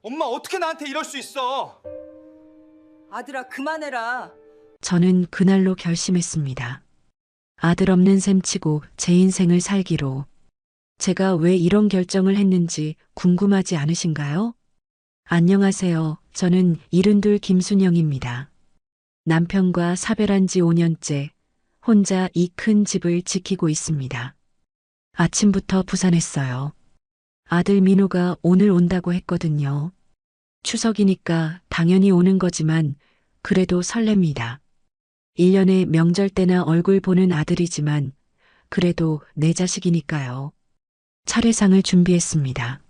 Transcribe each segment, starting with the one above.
엄마 어떻게 나한테 이럴 수 있어? 아들아, 그만해라. 저는 그날로 결심했습니다. 아들 없는 셈 치고 제 인생을 살기로. 제가 왜 이런 결정을 했는지 궁금하지 않으신가요? 안녕하세요. 저는 72 김순영입니다. 남편과 사별한 지 5년째 혼자 이 큰 집을 지키고 있습니다. 아침부터 부산했어요. 아들 민호가 오늘 온다고 했거든요. 추석이니까 당연히 오는 거지만 그래도 설렙니다. 1년에 명절 때나 얼굴 보는 아들이지만 그래도 내 자식이니까요. 차례상을 준비했습니다.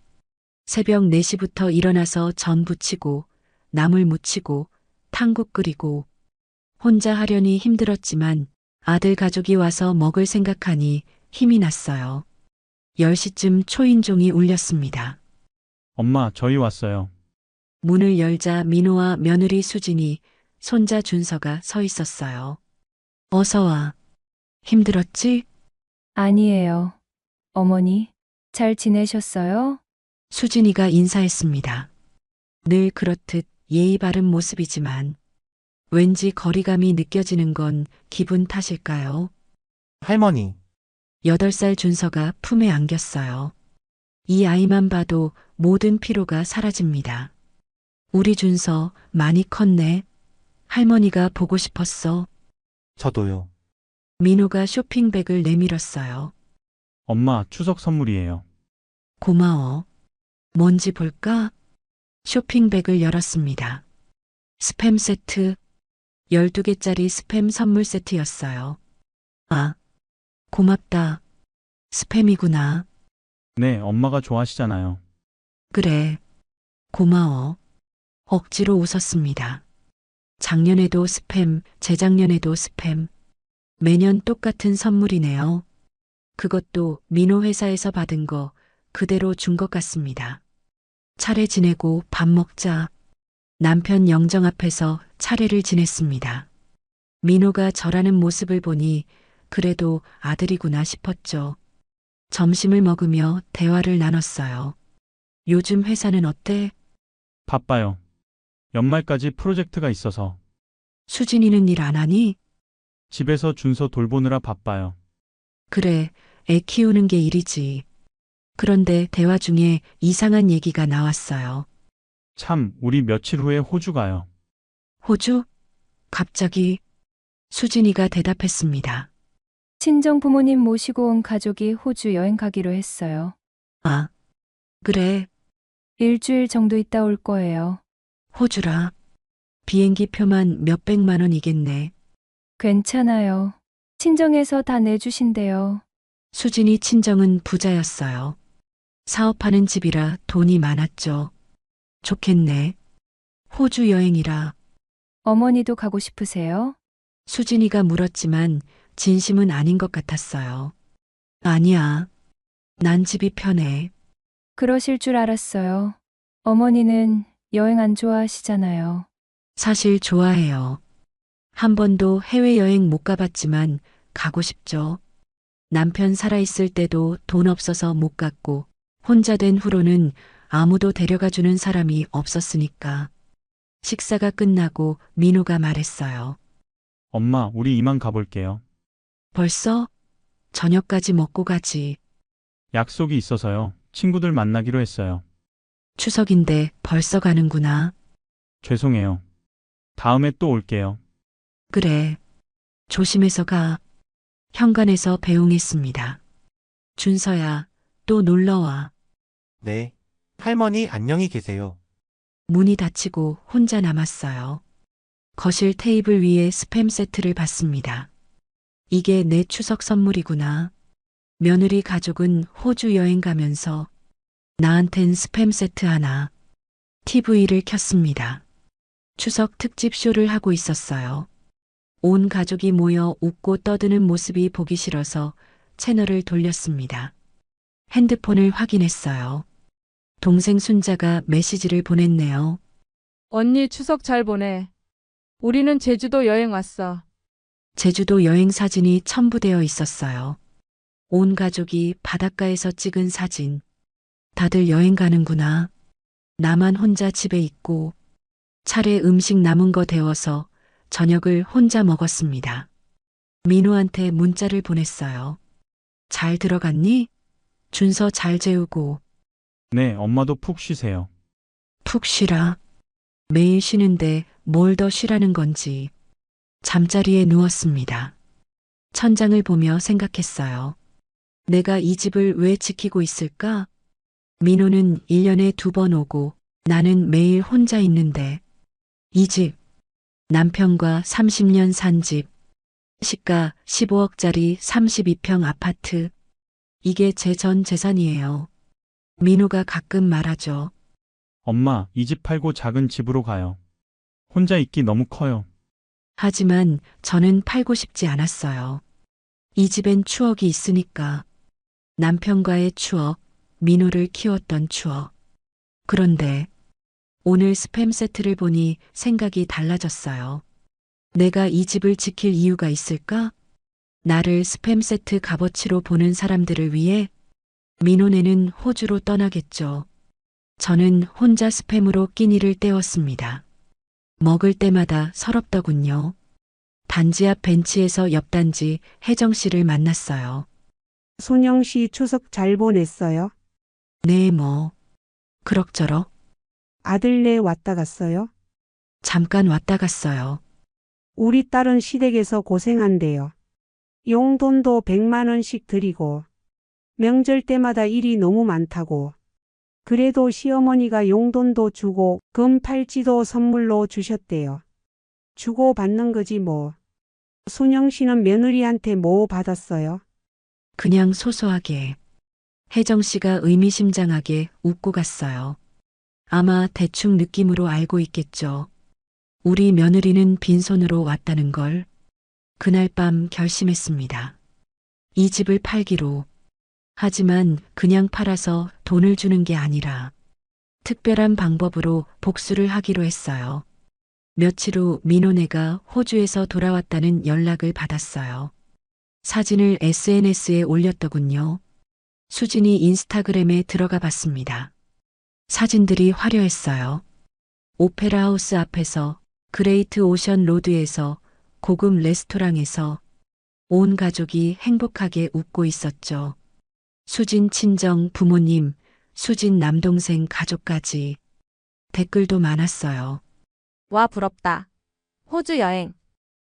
새벽 4시부터 일어나서 전 부치고 나물 무치고 탕국 끓이고 혼자 하려니 힘들었지만 아들 가족이 와서 먹을 생각하니 힘이 났어요. 10시쯤 초인종이 울렸습니다. 엄마, 저희 왔어요. 문을 열자 민호와 며느리 수진이 손자 준서가 서 있었어요. 어서 와. 힘들었지? 아니에요. 어머니, 잘 지내셨어요? 수진이가 인사했습니다. 늘 그렇듯 예의 바른 모습이지만 왠지 거리감이 느껴지는 건 기분 탓일까요? 할머니, 8살 준서가 품에 안겼어요. 이 아이만 봐도 모든 피로가 사라집니다. 우리 준서 많이 컸네. 할머니가 보고 싶었어. 저도요. 민호가 쇼핑백을 내밀었어요. 엄마, 추석 선물이에요. 고마워. 뭔지 볼까? 쇼핑백을 열었습니다. 스팸 세트. 12개짜리 스팸 선물 세트였어요. 아, 고맙다. 스팸이구나. 네, 엄마가 좋아하시잖아요. 그래. 고마워. 억지로 웃었습니다. 작년에도 스팸, 재작년에도 스팸. 매년 똑같은 선물이네요. 그것도 민호 회사에서 받은 거 그대로 준 것 같습니다. 차례 지내고 밥 먹자. 남편 영정 앞에서 차례를 지냈습니다. 민호가 절하는 모습을 보니 그래도 아들이구나 싶었죠. 점심을 먹으며 대화를 나눴어요. 요즘 회사는 어때? 바빠요. 연말까지 프로젝트가 있어서 수진이는 일 안 하니? 집에서 준서 돌보느라 바빠요. 그래, 애 키우는 게 일이지. 그런데 대화 중에 이상한 얘기가 나왔어요. 참, 우리 며칠 후에 호주 가요. 호주? 갑자기 수진이가 대답했습니다. 친정 부모님 모시고 온 가족이 호주 여행 가기로 했어요. 아, 그래, 일주일 정도 있다 올 거예요. 호주라. 비행기 표만 몇백만 원이겠네. 괜찮아요. 친정에서 다 내주신대요. 수진이 친정은 부자였어요. 사업하는 집이라 돈이 많았죠. 좋겠네. 호주 여행이라. 어머니도 가고 싶으세요? 수진이가 물었지만 진심은 아닌 것 같았어요. 아니야. 난 집이 편해. 그러실 줄 알았어요. 어머니는 여행 안 좋아하시잖아요. 사실 좋아해요. 한 번도 해외여행 못 가봤지만 가고 싶죠. 남편 살아있을 때도 돈 없어서 못 갔고 혼자 된 후로는 아무도 데려가 주는 사람이 없었으니까. 식사가 끝나고 민호가 말했어요. 엄마, 우리 이만 가볼게요. 벌써? 저녁까지 먹고 가지. 약속이 있어서요. 친구들 만나기로 했어요. 추석인데 벌써 가는구나. 죄송해요. 다음에 또 올게요. 그래. 조심해서 가. 현관에서 배웅했습니다. 준서야, 또 놀러와. 네. 할머니 안녕히 계세요. 문이 닫히고 혼자 남았어요. 거실 테이블 위에 스팸 세트를 봤습니다. 이게 내 추석 선물이구나. 며느리 가족은 호주 여행 가면서 나한텐 스팸 세트 하나. TV를 켰습니다. 추석 특집 쇼를 하고 있었어요. 온 가족이 모여 웃고 떠드는 모습이 보기 싫어서 채널을 돌렸습니다. 핸드폰을 확인했어요. 동생 순자가 메시지를 보냈네요. 언니 추석 잘 보내. 우리는 제주도 여행 왔어. 제주도 여행 사진이 첨부되어 있었어요. 온 가족이 바닷가에서 찍은 사진. 다들 여행 가는구나. 나만 혼자 집에 있고 차례 음식 남은 거 데워서 저녁을 혼자 먹었습니다. 민호한테 문자를 보냈어요. 잘 들어갔니? 준서 잘 재우고 네, 엄마도 푹 쉬세요. 푹 쉬라. 매일 쉬는데 뭘 더 쉬라는 건지 잠자리에 누웠습니다. 천장을 보며 생각했어요. 내가 이 집을 왜 지키고 있을까? 민호는 1년에 2번 오고 나는 매일 혼자 있는데 이 집, 남편과 30년 산 집, 시가 15억짜리 32평 아파트, 이게 제 전 재산이에요. 민호가 가끔 말하죠. 엄마, 이 집 팔고 작은 집으로 가요. 혼자 있기 너무 커요. 하지만 저는 팔고 싶지 않았어요. 이 집엔 추억이 있으니까. 남편과의 추억, 민호를 키웠던 추억. 그런데 오늘 스팸 세트를 보니 생각이 달라졌어요. 내가 이 집을 지킬 이유가 있을까? 나를 스팸 세트 값어치로 보는 사람들을 위해 민호네는 호주로 떠나겠죠. 저는 혼자 스팸으로 끼니를 때웠습니다. 먹을 때마다 서럽더군요. 단지 앞 벤치에서 옆 단지 혜정 씨를 만났어요. 손영 씨 추석 잘 보냈어요? 네, 뭐. 그럭저럭. 아들네 왔다 갔어요? 잠깐 왔다 갔어요. 우리 딸은 시댁에서 고생한대요. 용돈도 100만 원씩 드리고 명절 때마다 일이 너무 많다고. 그래도 시어머니가 용돈도 주고 금 팔찌도 선물로 주셨대요. 주고 받는 거지 뭐. 손영 씨는 며느리한테 뭐 받았어요? 그냥 소소하게. 혜정 씨가 의미심장하게 웃고 갔어요. 아마 대충 느낌으로 알고 있겠죠. 우리 며느리는 빈손으로 왔다는 걸. 그날 밤 결심했습니다. 이 집을 팔기로. 하지만 그냥 팔아서 돈을 주는 게 아니라 특별한 방법으로 복수를 하기로 했어요. 며칠 후 민호네가 호주에서 돌아왔다는 연락을 받았어요. 사진을 SNS에 올렸더군요. 수진이 인스타그램에 들어가 봤습니다. 사진들이 화려했어요. 오페라 하우스 앞에서, 그레이트 오션 로드에서, 고급 레스토랑에서 온 가족이 행복하게 웃고 있었죠. 수진 친정 부모님, 수진 남동생 가족까지. 댓글도 많았어요. 와, 부럽다. 호주 여행.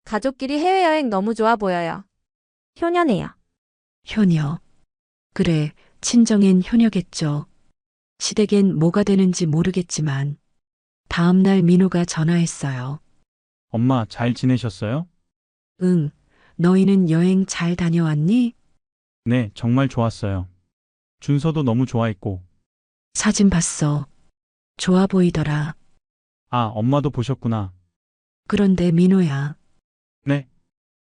가족끼리 해외여행 너무 좋아 보여요. 효녀네요. 효녀. 그래, 친정엔 효녀겠죠. 시댁엔 뭐가 되는지 모르겠지만 다음날 민호가 전화했어요. 엄마, 잘 지내셨어요? 응, 너희는 여행 잘 다녀왔니? 네, 정말 좋았어요. 준서도 너무 좋아했고. 사진 봤어. 좋아 보이더라. 아, 엄마도 보셨구나. 그런데 민호야, 네,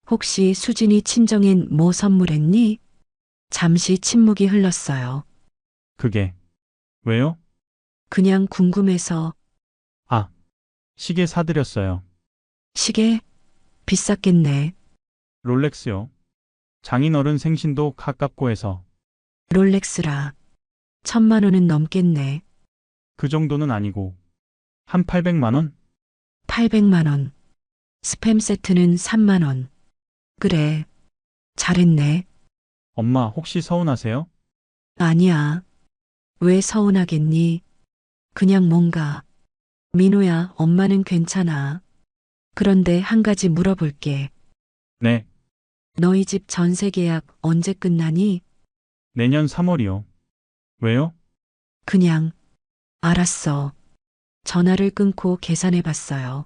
혹시 수진이 친정엔 뭐 선물했니? 잠시 침묵이 흘렀어요. 그게. 왜요? 그냥 궁금해서. 아, 시계 사드렸어요. 시계? 비쌌겠네. 롤렉스요. 장인어른 생신도 가깝고 해서. 롤렉스라. 1,000만 원은 넘겠네. 그 정도는 아니고. 한 800만 원? 800만 원. 스팸 세트는 3만 원. 그래. 잘했네. 엄마, 혹시 서운하세요? 아니야. 왜 서운하겠니? 그냥 뭔가. 민호야, 엄마는 괜찮아. 그런데 한 가지 물어볼게. 네, 너희 집 전세 계약 언제 끝나니? 내년 3월이요. 왜요? 그냥. 알았어. 전화를 끊고 계산해 봤어요.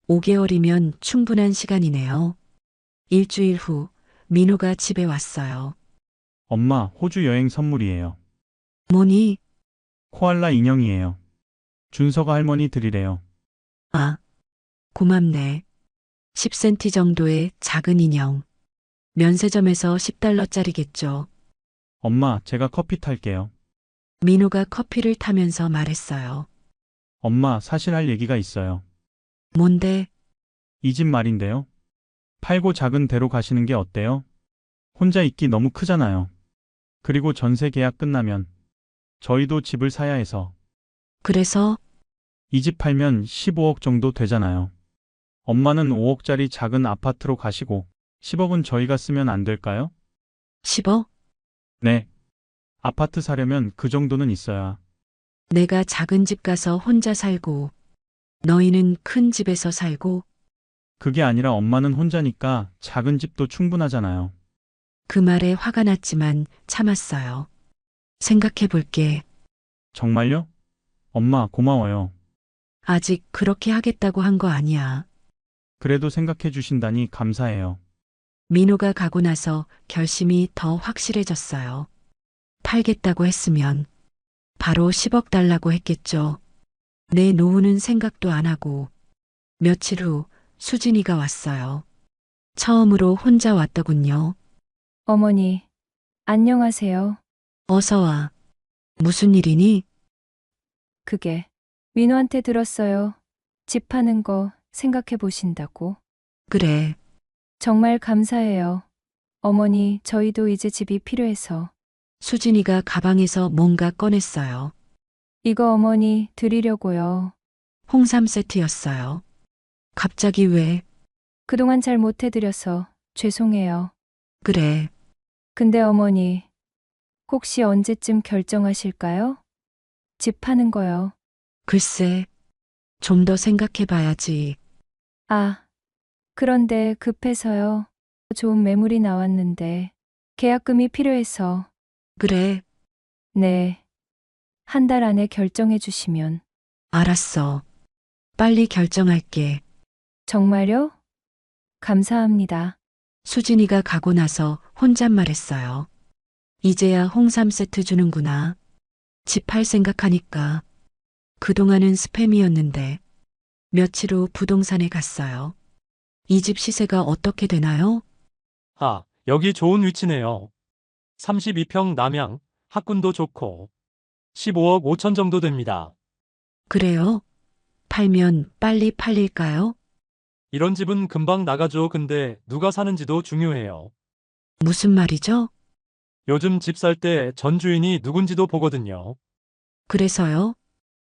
5개월이면 충분한 시간이네요. 일주일 후 민호가 집에 왔어요. 엄마, 호주 여행 선물이에요. 뭐니? 코알라 인형이에요. 준서가 할머니 드리래요. 아, 고맙네. 10cm 정도의 작은 인형. 면세점에서 10달러짜리겠죠. 엄마, 제가 커피 탈게요. 민호가 커피를 타면서 말했어요. 엄마, 사실 할 얘기가 있어요. 뭔데? 이 집 말인데요. 팔고 작은 데로 가시는 게 어때요? 혼자 있기 너무 크잖아요. 그리고 전세 계약 끝나면 저희도 집을 사야 해서. 그래서 이 집 팔면 15억 정도 되잖아요. 엄마는 5억짜리 작은 아파트로 가시고 10억은 저희가 쓰면 안 될까요? 10억? 네. 아파트 사려면 그 정도는 있어야. 내가 작은 집 가서 혼자 살고 너희는 큰 집에서 살고 그게 아니라 엄마는 혼자니까 작은 집도 충분하잖아요. 그 말에 화가 났지만 참았어요. 생각해 볼게. 정말요? 엄마 고마워요. 아직 그렇게 하겠다고 한 거 아니야. 그래도 생각해 주신다니 감사해요. 민호가 가고 나서 결심이 더 확실해졌어요. 팔겠다고 했으면 바로 10억 달라고 했겠죠. 내 노후는 생각도 안 하고 며칠 후 수진이가 왔어요. 처음으로 혼자 왔더군요. 어머니, 안녕하세요. 어서 와. 무슨 일이니? 그게 민호한테 들었어요. 집 파는 거 생각해 보신다고. 그래. 정말 감사해요. 어머니, 저희도 이제 집이 필요해서. 수진이가 가방에서 뭔가 꺼냈어요. 이거 어머니 드리려고요. 홍삼 세트였어요. 갑자기 왜? 그동안 잘 못 해드려서 죄송해요. 그래. 근데 어머니, 혹시 언제쯤 결정하실까요? 집 파는 거요. 글쎄. 좀 더 생각해 봐야지. 아, 그런데 급해서요. 좋은 매물이 나왔는데 계약금이 필요해서. 그래. 네. 한 달 안에 결정해 주시면. 알았어. 빨리 결정할게. 정말요? 감사합니다. 수진이가 가고 나서 혼잣말했어요. 이제야 홍삼 세트 주는구나. 집 팔 생각하니까. 그동안은 스팸이었는데. 며칠 후 부동산에 갔어요. 이 집 시세가 어떻게 되나요? 아, 여기 좋은 위치네요. 32평 남양, 학군도 좋고 15억 5천 정도 됩니다. 그래요? 팔면 빨리 팔릴까요? 이런 집은 금방 나가죠. 근데 누가 사는지도 중요해요. 무슨 말이죠? 요즘 집 살 때 전 주인이 누군지도 보거든요. 그래서요?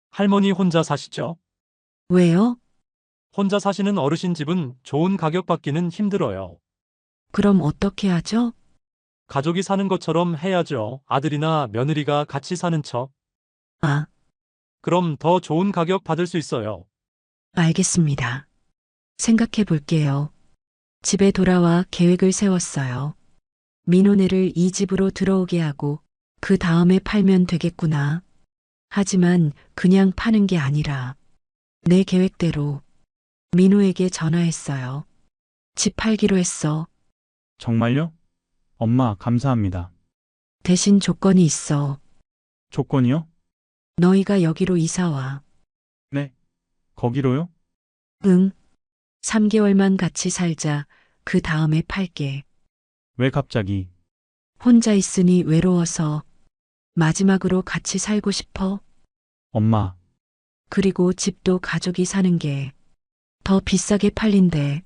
할머니 혼자 사시죠? 왜요? 혼자 사시는 어르신 집은 좋은 가격 받기는 힘들어요. 그럼 어떻게 하죠? 가족이 사는 것처럼 해야죠. 아들이나 며느리가 같이 사는 척. 아, 그럼 더 좋은 가격 받을 수 있어요. 알겠습니다. 생각해 볼게요. 집에 돌아와 계획을 세웠어요. 민호네를 이 집으로 들어오게 하고 그 다음에 팔면 되겠구나. 하지만 그냥 파는 게 아니라 내 계획대로 민호에게 전화했어요. 집 팔기로 했어. 정말요? 엄마 감사합니다. 대신 조건이 있어. 조건이요? 너희가 여기로 이사 와. 네. 거기로요? 응. 3개월만 같이 살자. 그 다음에 팔게. 왜 갑자기? 혼자 있으니 외로워서 마지막으로 같이 살고 싶어. 엄마, 그리고 집도 가족이 사는 게 더 비싸게 팔린대.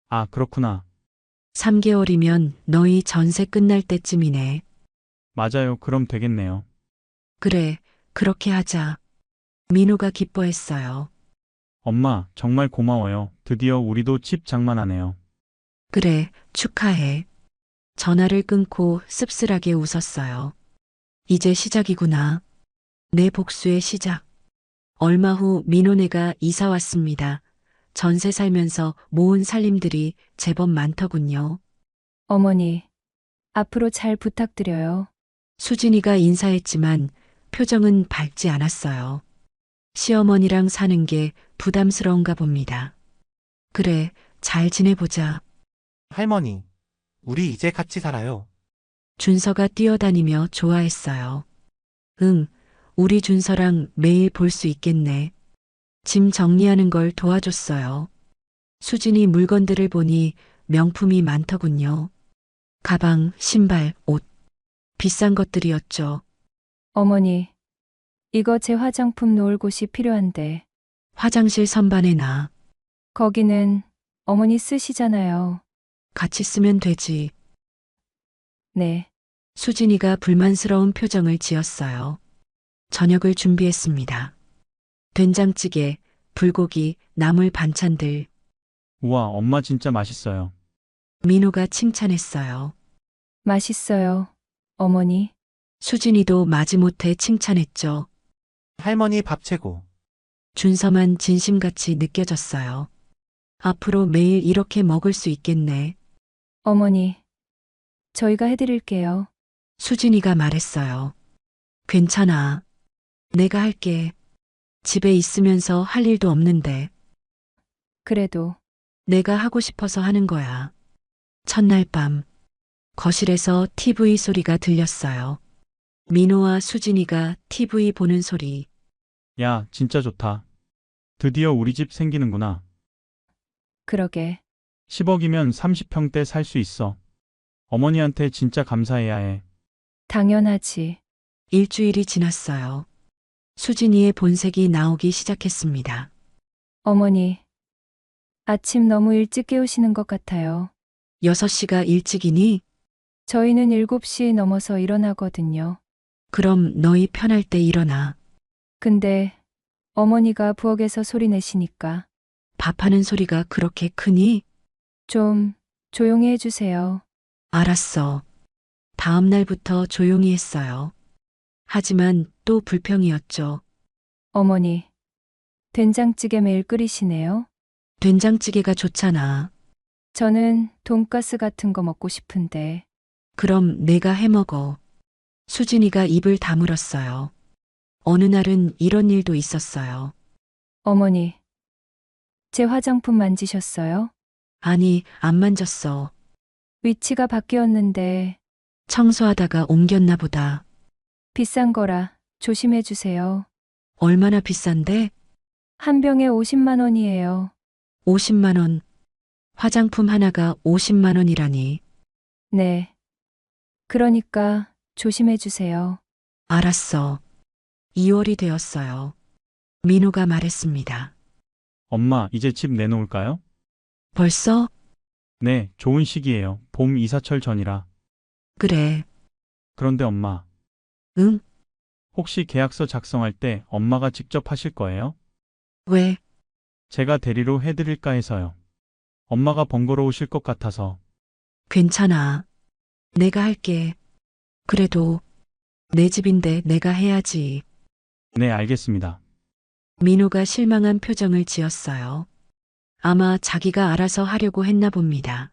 아, 그렇구나. 3개월이면 너희 전세 끝날 때쯤이네. 맞아요. 그럼 되겠네요. 그래, 그렇게 하자. 민호가 기뻐했어요. 엄마, 정말 고마워요. 드디어 우리도 집 장만하네요. 그래, 축하해. 전화를 끊고 씁쓸하게 웃었어요. 이제 시작이구나. 내 복수의 시작. 얼마 후 민호네가 이사 왔습니다. 전세 살면서 모은 살림들이 제법 많더군요. 어머니, 앞으로 잘 부탁드려요. 수진이가 인사했지만 표정은 밝지 않았어요. 시어머니랑 사는 게 부담스러운가 봅니다. 그래, 잘 지내보자. 할머니, 우리 이제 같이 살아요. 준서가 뛰어다니며 좋아했어요. 응, 우리 준서랑 매일 볼 수 있겠네. 짐 정리하는 걸 도와줬어요. 수진이 물건들을 보니 명품이 많더군요. 가방, 신발, 옷. 비싼 것들이었죠. 어머니, 이거 제 화장품 놓을 곳이 필요한데, 화장실 선반에 나. 거기는 어머니 쓰시잖아요. 같이 쓰면 되지. 네. 수진이가 불만스러운 표정을 지었어요. 저녁을 준비했습니다. 된장찌개, 불고기, 나물 반찬들. 우와, 엄마 진짜 맛있어요. 민호가 칭찬했어요. 맛있어요. 어머니. 수진이도 마지못해 칭찬했죠. 할머니 밥 최고. 준서만 진심같이 느껴졌어요. 앞으로 매일 이렇게 먹을 수 있겠네. 어머니. 저희가 해드릴게요. 수진이가 말했어요. 괜찮아. 내가 할게. 집에 있으면서 할 일도 없는데 그래도 내가 하고 싶어서 하는 거야. 첫날 밤 거실에서 TV 소리가 들렸어요. 민호와 수진이가 TV 보는 소리. 야, 진짜 좋다. 드디어 우리 집 생기는구나. 그러게. 10억이면 30평대 살 수 있어. 어머니한테 진짜 감사해야 해. 당연하지. 일주일이 지났어요. 수진이의 본색이 나오기 시작했습니다. 어머니. 아침 너무 일찍 깨우시는 것 같아요. 6시가 일찍이니? 저희는 7시 넘어서 일어나거든요. 그럼 너희 편할 때 일어나. 근데 어머니가 부엌에서 소리 내시니까 밥하는 소리가 그렇게 크니? 좀 조용히 해주세요. 알았어. 다음 날부터 조용히 했어요. 하지만 또 불평이었죠. 어머니. 된장찌개 매일 끓이시네요. 된장찌개가 좋잖아. 저는 돈가스 같은 거 먹고 싶은데. 그럼 내가 해 먹어. 수진이가 입을 다물었어요. 어느 날은 이런 일도 있었어요. 어머니. 제 화장품 만지셨어요? 아니, 안 만졌어. 위치가 바뀌었는데 청소하다가 옮겼나 보다. 비싼 거라 조심해 주세요. 얼마나 비싼데? 한 병에 50만 원이에요. 50만 원. 화장품 하나가 50만 원이라니. 네. 그러니까 조심해 주세요. 알았어. 2월이 되었어요. 민호가 말했습니다. 엄마, 이제 집 내놓을까요? 벌써? 네, 좋은 시기예요. 봄 이사철 전이라. 그래. 그런데 엄마, 응? 혹시 계약서 작성할 때 엄마가 직접 하실 거예요? 왜? 제가 대리로 해드릴까 해서요. 엄마가 번거로우실 것 같아서. 괜찮아. 내가 할게. 그래도 내 집인데 내가 해야지. 네, 알겠습니다. 민호가 실망한 표정을 지었어요. 아마 자기가 알아서 하려고 했나 봅니다.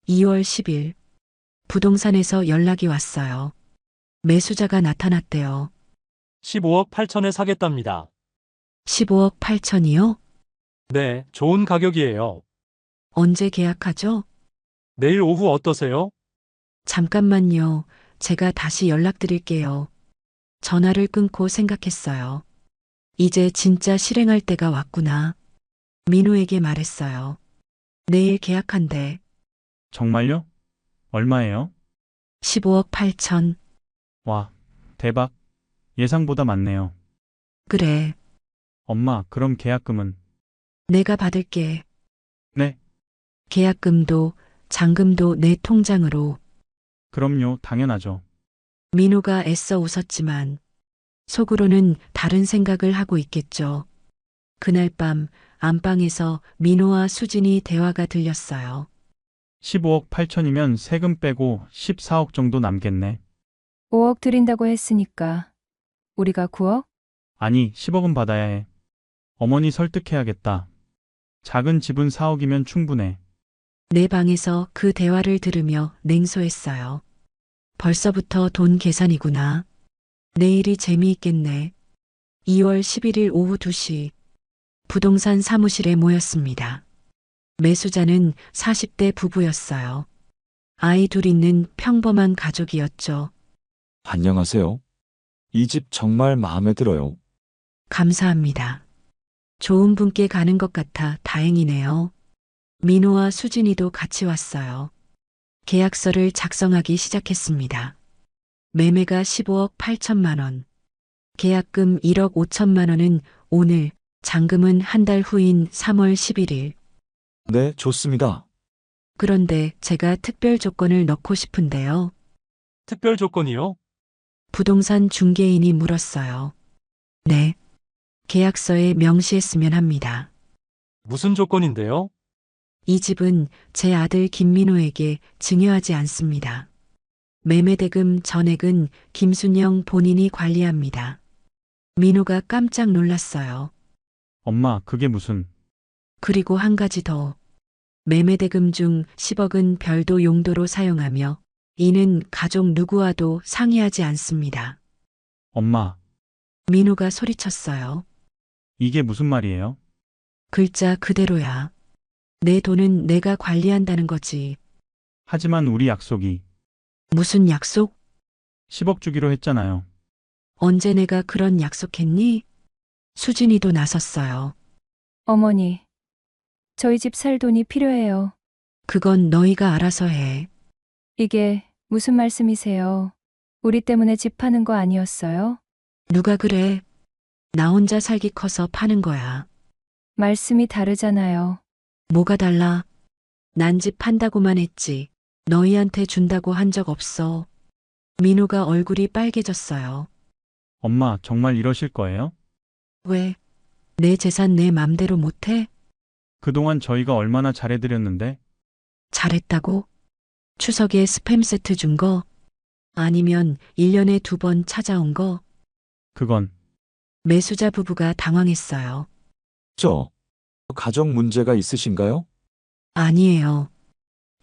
2월 10일 부동산에서 연락이 왔어요. 매수자가 나타났대요. 15억 8천에 사겠답니다. 15억 8천이요? 네, 좋은 가격이에요. 언제 계약하죠? 내일 오후 어떠세요? 잠깐만요. 제가 다시 연락드릴게요. 전화를 끊고 생각했어요. 이제 진짜 실행할 때가 왔구나. 민호에게 말했어요. 내일 계약한대. 정말요? 얼마예요? 15억 8천. 와, 대박. 예상보다 많네요. 그래. 엄마, 그럼 계약금은? 내가 받을게. 네, 계약금도 잔금도 내 통장으로. 그럼요, 당연하죠. 민호가 애써 웃었지만 속으로는 다른 생각을 하고 있겠죠. 그날 밤 안방에서 민호와 수진이 대화가 들렸어요. 15억 8천이면 세금 빼고 14억 정도 남겠네. 5억 드린다고 했으니까 우리가 9억? 아니, 10억은 받아야 해. 어머니 설득해야겠다. 작은 집은 4억이면 충분해. 내 방에서 그 대화를 들으며 냉소했어요. 벌써부터 돈 계산이구나. 내일이 재미있겠네. 2월 11일 오후 2시 부동산 사무실에 모였습니다. 매수자는 40대 부부였어요. 아이 둘 있는 평범한 가족이었죠. 안녕하세요. 이 집 정말 마음에 들어요. 감사합니다. 좋은 분께 가는 것 같아 다행이네요. 민호와 수진이도 같이 왔어요. 계약서를 작성하기 시작했습니다. 매매가 15억 8천만 원. 계약금 1억 5천만 원은 오늘, 잔금은 한 달 후인 3월 11일. 네, 좋습니다. 그런데 제가 특별 조건을 넣고 싶은데요. 특별 조건이요? 부동산 중개인이 물었어요. 네. 계약서에 명시했으면 합니다. 무슨 조건인데요? 이 집은 제 아들 김민호에게 증여하지 않습니다. 매매대금 전액은 김순영 본인이 관리합니다. 민호가 깜짝 놀랐어요. 엄마, 그게 무슨... 그리고 한 가지 더. 매매대금 중 10억은 별도 용도로 사용하며 이는 가족 누구와도 상의하지 않습니다. 엄마, 민호가 소리쳤어요. 이게 무슨 말이에요? 글자 그대로야. 내 돈은 내가 관리한다는 거지. 하지만 우리 약속이 무슨 약속? 10억 주기로 했잖아요. 언제 내가 그런 약속했니? 수진이도 나섰어요. 어머니, 저희 집 살 돈이 필요해요. 그건 너희가 알아서 해. 이게 무슨 말씀이세요? 우리 때문에 집 파는 거 아니었어요? 누가 그래? 나 혼자 살기 커서 파는 거야. 말씀이 다르잖아요. 뭐가 달라? 난 집 판다고만 했지. 너희한테 준다고 한 적 없어. 민호가 얼굴이 빨개졌어요. 엄마, 정말 이러실 거예요? 왜? 내 재산 내 맘대로 못해? 그동안 저희가 얼마나 잘해드렸는데? 잘했다고? 추석에 스팸 세트 준 거? 아니면 1년에 2번 찾아온 거? 그건 매수자 부부가 당황했어요. 가정 문제가 있으신가요? 아니에요.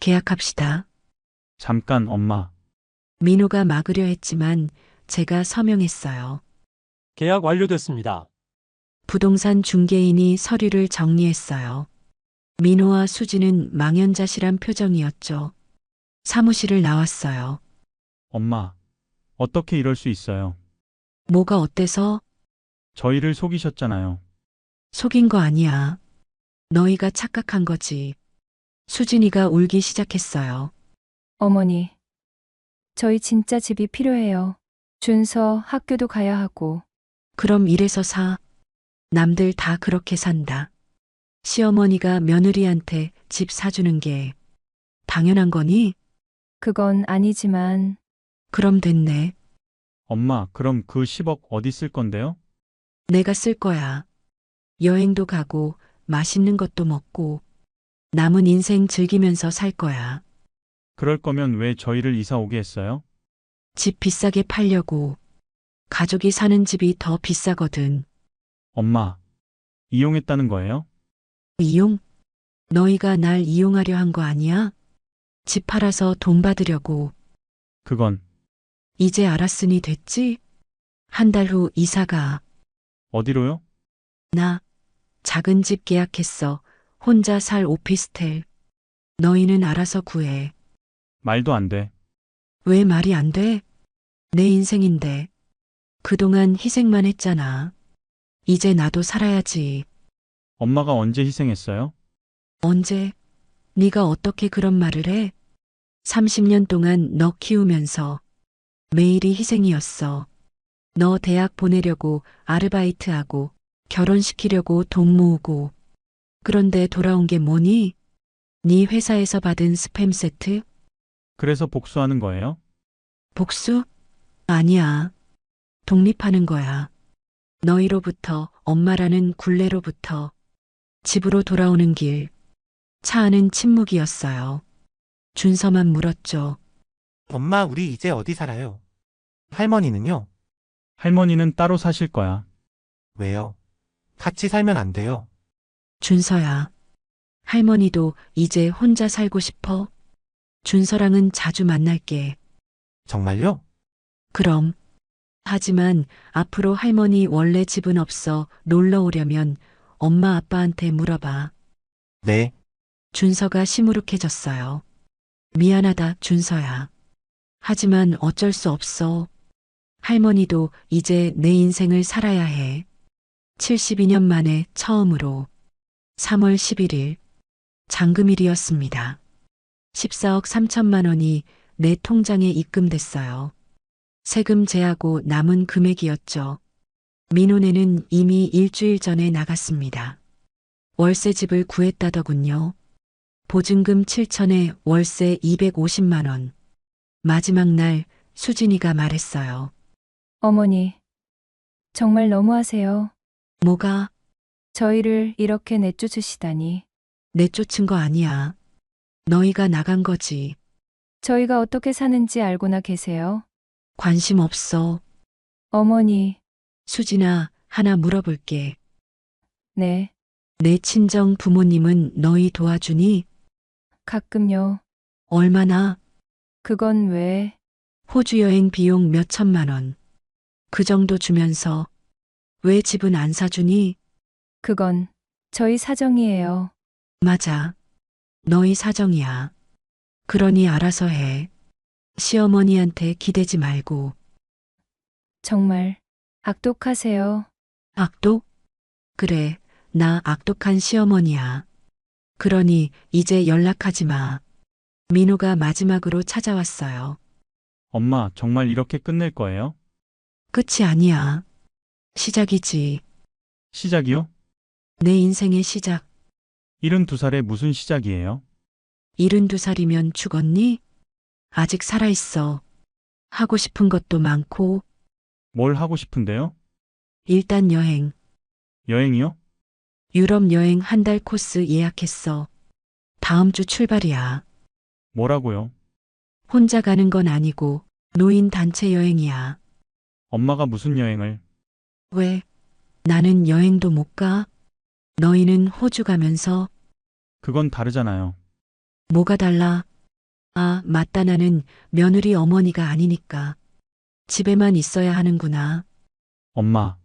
계약합시다. 잠깐, 엄마. 민호가 막으려 했지만 제가 서명했어요. 계약 완료됐습니다. 부동산 중개인이 서류를 정리했어요. 민호와 수지는 망연자실한 표정이었죠. 사무실을 나왔어요. 엄마, 어떻게 이럴 수 있어요? 뭐가 어때서? 저희를 속이셨잖아요. 속인 거 아니야. 너희가 착각한 거지. 수진이가 울기 시작했어요. 어머니, 저희 진짜 집이 필요해요. 준서 학교도 가야 하고. 그럼 이래서 사. 남들 다 그렇게 산다. 시어머니가 며느리한테 집 사주는 게 당연한 거니? 그건 아니지만 그럼 됐네. 엄마, 그럼 그 10억 어디 쓸 건데요? 내가 쓸 거야. 여행도 가고 맛있는 것도 먹고 남은 인생 즐기면서 살 거야. 그럴 거면 왜 저희를 이사 오게 했어요? 집 비싸게 팔려고. 가족이 사는 집이 더 비싸거든. 엄마, 이용했다는 거예요? 이용? 너희가 날 이용하려 한 거 아니야? 집 팔아서 돈 받으려고. 그건 이제 알았으니 됐지? 한 달 후 이사가. 어디로요? 나 작은 집 계약했어. 혼자 살 오피스텔. 너희는 알아서 구해. 말도 안 돼. 왜 말이 안 돼? 내 인생인데. 그동안 희생만 했잖아. 이제 나도 살아야지. 엄마가 언제 희생했어요? 언제? 네가 어떻게 그런 말을 해? 30년 동안 너 키우면서 매일이 희생이었어. 너 대학 보내려고 아르바이트하고 결혼시키려고 돈 모으고. 그런데 돌아온 게 뭐니? 네 회사에서 받은 스팸 세트? 그래서 복수하는 거예요? 복수? 아니야. 독립하는 거야. 너희로부터, 엄마라는 굴레로부터. 집으로 돌아오는 길. 차 안은 침묵이었어요. 준서만 물었죠. 엄마, 우리 이제 어디 살아요? 할머니는요? 할머니는 따로 사실 거야. 왜요? 같이 살면 안 돼요. 준서야. 할머니도 이제 혼자 살고 싶어? 준서랑은 자주 만날게. 정말요? 그럼. 하지만 앞으로 할머니 원래 집은 없어 놀러 오려면 엄마 아빠한테 물어봐. 네. 준서가 시무룩해졌어요. 미안하다, 준서야. 하지만 어쩔 수 없어. 할머니도 이제 내 인생을 살아야 해. 72년 만에 처음으로 3월 11일 잔금일이었습니다. 14억 3천만 원이 내 통장에 입금됐어요. 세금 제하고 남은 금액이었죠. 민호네는 이미 일주일 전에 나갔습니다. 월세집을 구했다더군요. 보증금 7천에 월세 250만 원. 마지막 날 수진이가 말했어요. 어머니, 정말 너무하세요. 뭐가 저희를 이렇게 내쫓으시다니. 내쫓은 거 아니야. 너희가 나간 거지. 저희가 어떻게 사는지 알고나 계세요? 관심 없어. 어머니, 수진아, 하나 물어볼게. 네, 내 친정 부모님은 너희 도와주니? 가끔요. 얼마나? 그건 왜? 호주 여행 비용 몇 천만 원. 그 정도 주면서 왜 집은 안 사주니? 그건 저희 사정이에요. 맞아. 너희 사정이야. 그러니 알아서 해. 시어머니한테 기대지 말고. 정말 악독하세요. 악독? 그래, 나 악독한 시어머니야. 그러니 이제 연락하지 마. 민호가 마지막으로 찾아왔어요. 엄마, 정말 이렇게 끝낼 거예요? 끝이 아니야. 시작이지. 시작이요? 내 인생의 시작. 72살에 무슨 시작이에요? 72살이면 죽었니? 아직 살아있어. 하고 싶은 것도 많고, 뭘 하고 싶은데요? 일단 여행. 여행이요? 유럽 여행 한 달 코스 예약했어. 다음 주 출발이야. 뭐라고요? 혼자 가는 건 아니고, 노인 단체 여행이야. 엄마가 무슨 여행을? 왜? 나는 여행도 못 가? 너희는 호주 가면서 그건 다르잖아요. 뭐가 달라? 아, 맞다. 나는 며느리 어머니가 아니니까. 집에만 있어야 하는구나. 엄마,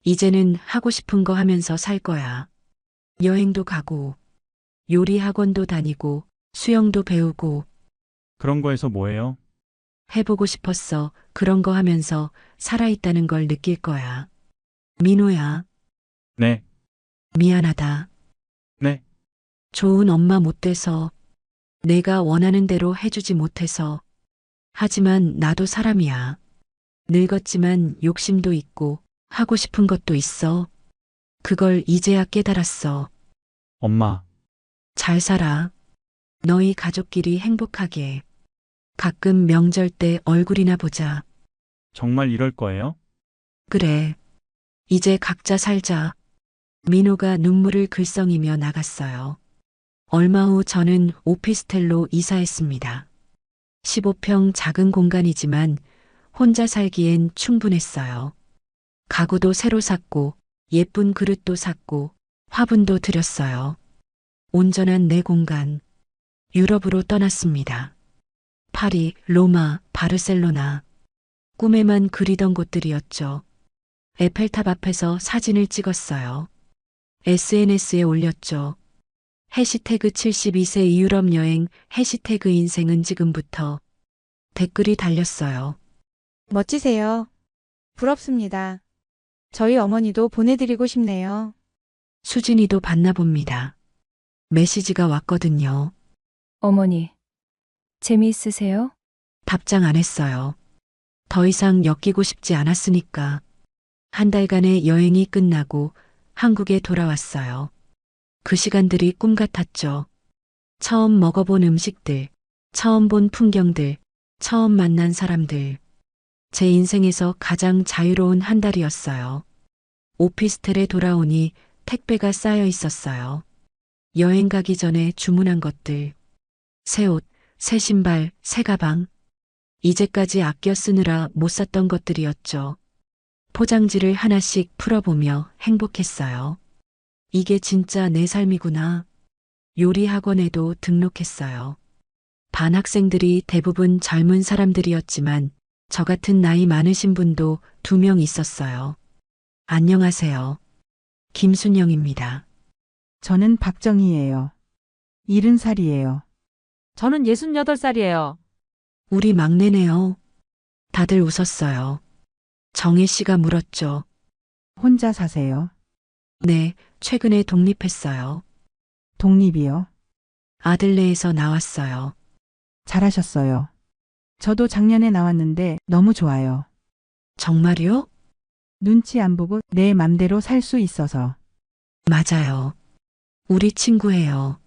이제는 하고 싶은 거 하면서 살 거야. 여행도 가고, 요리 학원도 다니고, 수영도 배우고, 그런 거에서 뭐예요? 해보고 싶었어. 그런 거 하면서 살아있다는 걸 느낄 거야. 민호야, 네, 미안하다. 네. 좋은 엄마 못 돼서, 내가 원하는 대로 해주지 못해서. 하지만 나도 사람이야. 늙었지만 욕심도 있고, 하고 싶은 것도 있어. 그걸 이제야 깨달았어. 엄마, 잘 살아. 너희 가족끼리 행복하게. 가끔 명절 때 얼굴이나 보자. 정말 이럴 거예요? 그래. 이제 각자 살자. 민호가 눈물을 글썽이며 나갔어요. 얼마 후 저는 오피스텔로 이사했습니다. 15평 작은 공간이지만 혼자 살기엔 충분했어요. 가구도 새로 샀고 예쁜 그릇도 샀고 화분도 들였어요. 온전한 내 공간. 유럽으로 떠났습니다. 파리, 로마, 바르셀로나. 꿈에만 그리던 곳들이었죠. 에펠탑 앞에서 사진을 찍었어요. SNS에 올렸죠. 해시태그 72세 유럽 여행, 해시태그 인생은 지금부터. 댓글이 달렸어요. 멋지세요. 부럽습니다. 저희 어머니도 보내드리고 싶네요. 수진이도 봤나 봅니다. 메시지가 왔거든요. 어머니, 재미있으세요? 답장 안 했어요. 더 이상 엮이고 싶지 않았으니까. 한 달간의 여행이 끝나고 한국에 돌아왔어요. 그 시간들이 꿈 같았죠. 처음 먹어본 음식들, 처음 본 풍경들, 처음 만난 사람들. 제 인생에서 가장 자유로운 한 달이었어요. 오피스텔에 돌아오니 택배가 쌓여 있었어요. 여행 가기 전에 주문한 것들. 새 옷, 새 신발, 새 가방. 이제까지 아껴 쓰느라 못 샀던 것들이었죠. 포장지를 하나씩 풀어보며 행복했어요. 이게 진짜 내 삶이구나. 요리 학원에도 등록했어요. 반 학생들이 대부분 젊은 사람들이었지만 저 같은 나이 많으신 분도 2명 있었어요. 안녕하세요. 김순영입니다. 저는 박정희예요. 70살이에요. 저는 68살이에요. 우리 막내네요. 다들 웃었어요. 정혜 씨가 물었죠. 혼자 사세요. 네, 최근에 독립했어요. 독립이요. 아들네에서 나왔어요. 잘하셨어요. 저도 작년에 나왔는데 너무 좋아요. 정말요? 눈치 안 보고 내 맘대로 살 수 있어서. 맞아요. 우리 친구예요.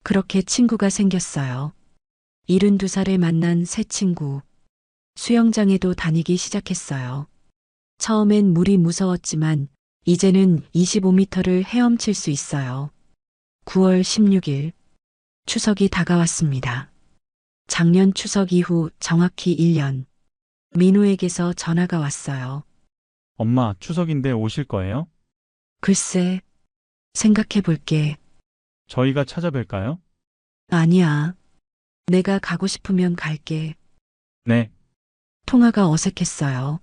그렇게 친구가 생겼어요. 72살에 만난 새 친구. 수영장에도 다니기 시작했어요. 처음엔 물이 무서웠지만 이제는 25m를 헤엄칠 수 있어요. 9월 16일. 추석이 다가왔습니다. 작년 추석 이후 정확히 1년. 민호에게서 전화가 왔어요. 엄마, 추석인데 오실 거예요? 글쎄, 생각해 볼게. 저희가 찾아뵐까요? 아니야. 내가 가고 싶으면 갈게. 네. 통화가 어색했어요.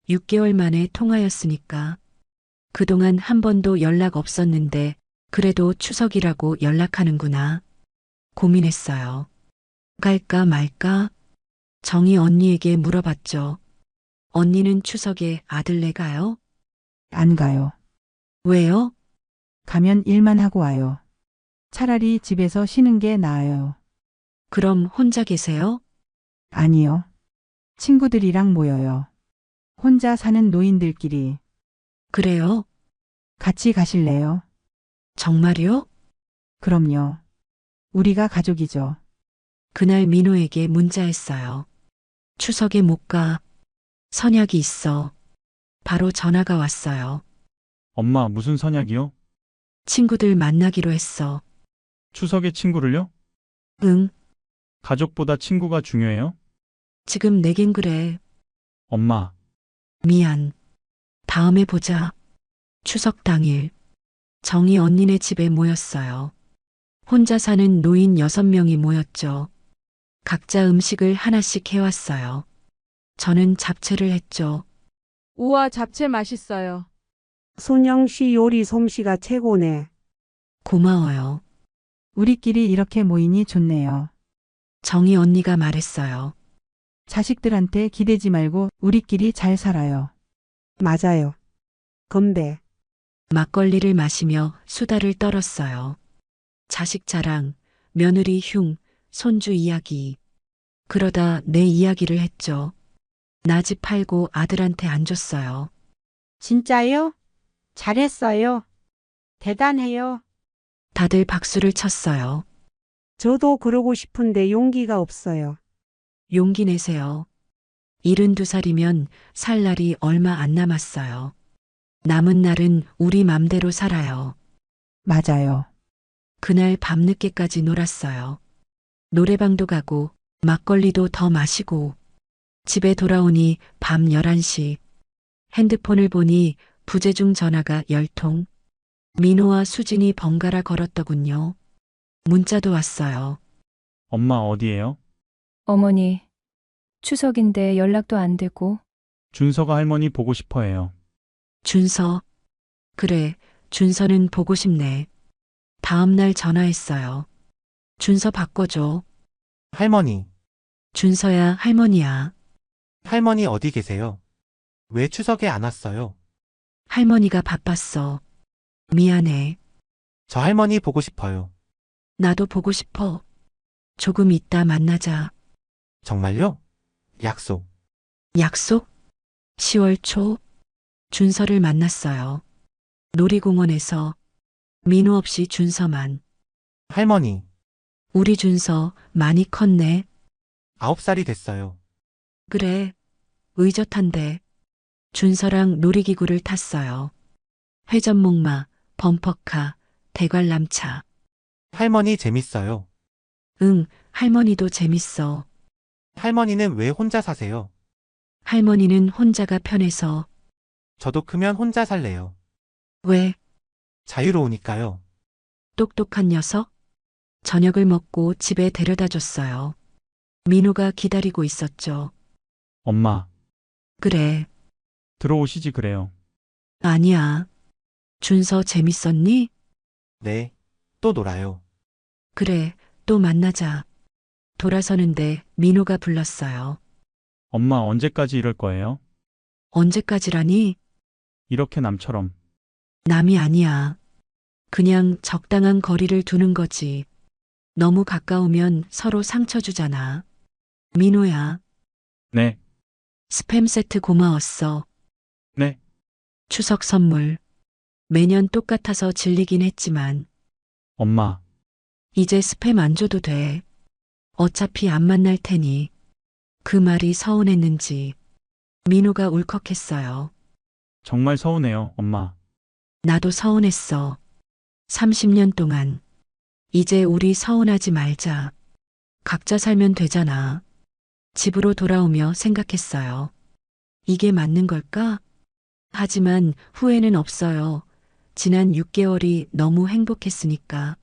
6개월 만에 통화였으니까. 그동안 한 번도 연락 없었는데 그래도 추석이라고 연락하는구나. 고민했어요. 갈까 말까? 정희 언니에게 물어봤죠. 언니는 추석에 아들네 가요? 안 가요. 왜요? 가면 일만 하고 와요. 차라리 집에서 쉬는 게 나아요. 그럼 혼자 계세요? 아니요. 친구들이랑 모여요. 혼자 사는 노인들끼리. 그래요? 같이 가실래요? 정말요? 그럼요. 우리가 가족이죠. 그날 민호에게 문자했어요. 추석에 못 가. 선약이 있어. 바로 전화가 왔어요. 엄마, 무슨 선약이요? 친구들 만나기로 했어. 추석에 친구를요? 응, 가족보다 친구가 중요해요? 지금 내겐 그래. 엄마, 미안. 다음에 보자. 추석 당일. 정희 언니네 집에 모였어요. 혼자 사는 노인 6명이 모였죠. 각자 음식을 하나씩 해왔어요. 저는 잡채를 했죠. 우와, 잡채 맛있어요. 순영 씨 요리 솜씨가 최고네. 고마워요. 우리끼리 이렇게 모이니 좋네요. 정희 언니가 말했어요. 자식들한테 기대지 말고 우리끼리 잘 살아요. 맞아요. 건배. 막걸리를 마시며 수다를 떨었어요. 자식 자랑, 며느리 흉, 손주 이야기. 그러다 내 이야기를 했죠. 나 집 팔고 아들한테 안 줬어요. 진짜요? 잘했어요. 대단해요. 다들 박수를 쳤어요. 저도 그러고 싶은데 용기가 없어요. 용기 내세요. 72살이면 살 날이 얼마 안 남았어요. 남은 날은 우리 맘대로 살아요. 맞아요. 그날 밤늦게까지 놀았어요. 노래방도 가고 막걸리도 더 마시고 집에 돌아오니 밤 11시. 핸드폰을 보니 부재중 전화가 10통. 민호와 수진이 번갈아 걸었더군요. 문자도 왔어요. 엄마 어디에요? 어머니, 추석인데 연락도 안 되고. 준서가 할머니 보고 싶어 해요. 준서. 그래, 준서는 보고 싶네. 다음날 전화했어요. 준서 바꿔줘. 할머니, 준서야 할머니야. 할머니 어디 계세요? 왜 추석에 안 왔어요? 할머니가 바빴어. 미안해. 저 할머니 보고 싶어요. 나도 보고 싶어. 조금 이따 만나자. 정말요? 약속. 약속? 10월 초. 준서를 만났어요. 놀이공원에서. 민호 없이 준서만. 할머니, 우리 준서 많이 컸네. 9살이 됐어요. 그래. 의젓한데. 준서랑 놀이기구를 탔어요. 회전목마, 범퍼카, 대관람차. 할머니 재밌어요. 응, 할머니도 재밌어. 할머니는 왜 혼자 사세요? 할머니는 혼자가 편해서. 저도 크면 혼자 살래요. 왜? 자유로우니까요. 똑똑한 녀석? 저녁을 먹고 집에 데려다 줬어요. 민호가 기다리고 있었죠. 엄마, 그래. 들어오시지 그래요. 아니야. 준서 재밌었니? 네, 또 놀아요. 그래, 또 만나자. 돌아서는데 민호가 불렀어요. 엄마 언제까지 이럴 거예요? 언제까지라니? 이렇게 남처럼. 남이 아니야. 그냥 적당한 거리를 두는 거지. 너무 가까우면 서로 상처 주잖아. 민호야, 네, 스팸 세트 고마웠어. 네. 추석 선물. 매년 똑같아서 질리긴 했지만, 엄마, 이제 스팸 안 줘도 돼. 어차피 안 만날 테니. 그 말이 서운했는지, 민호가 울컥했어요. 정말 서운해요, 엄마. 나도 서운했어. 30년 동안. 이제 우리 서운하지 말자. 각자 살면 되잖아. 집으로 돌아오며 생각했어요. 이게 맞는 걸까? 하지만 후회는 없어요. 지난 6개월이 너무 행복했으니까.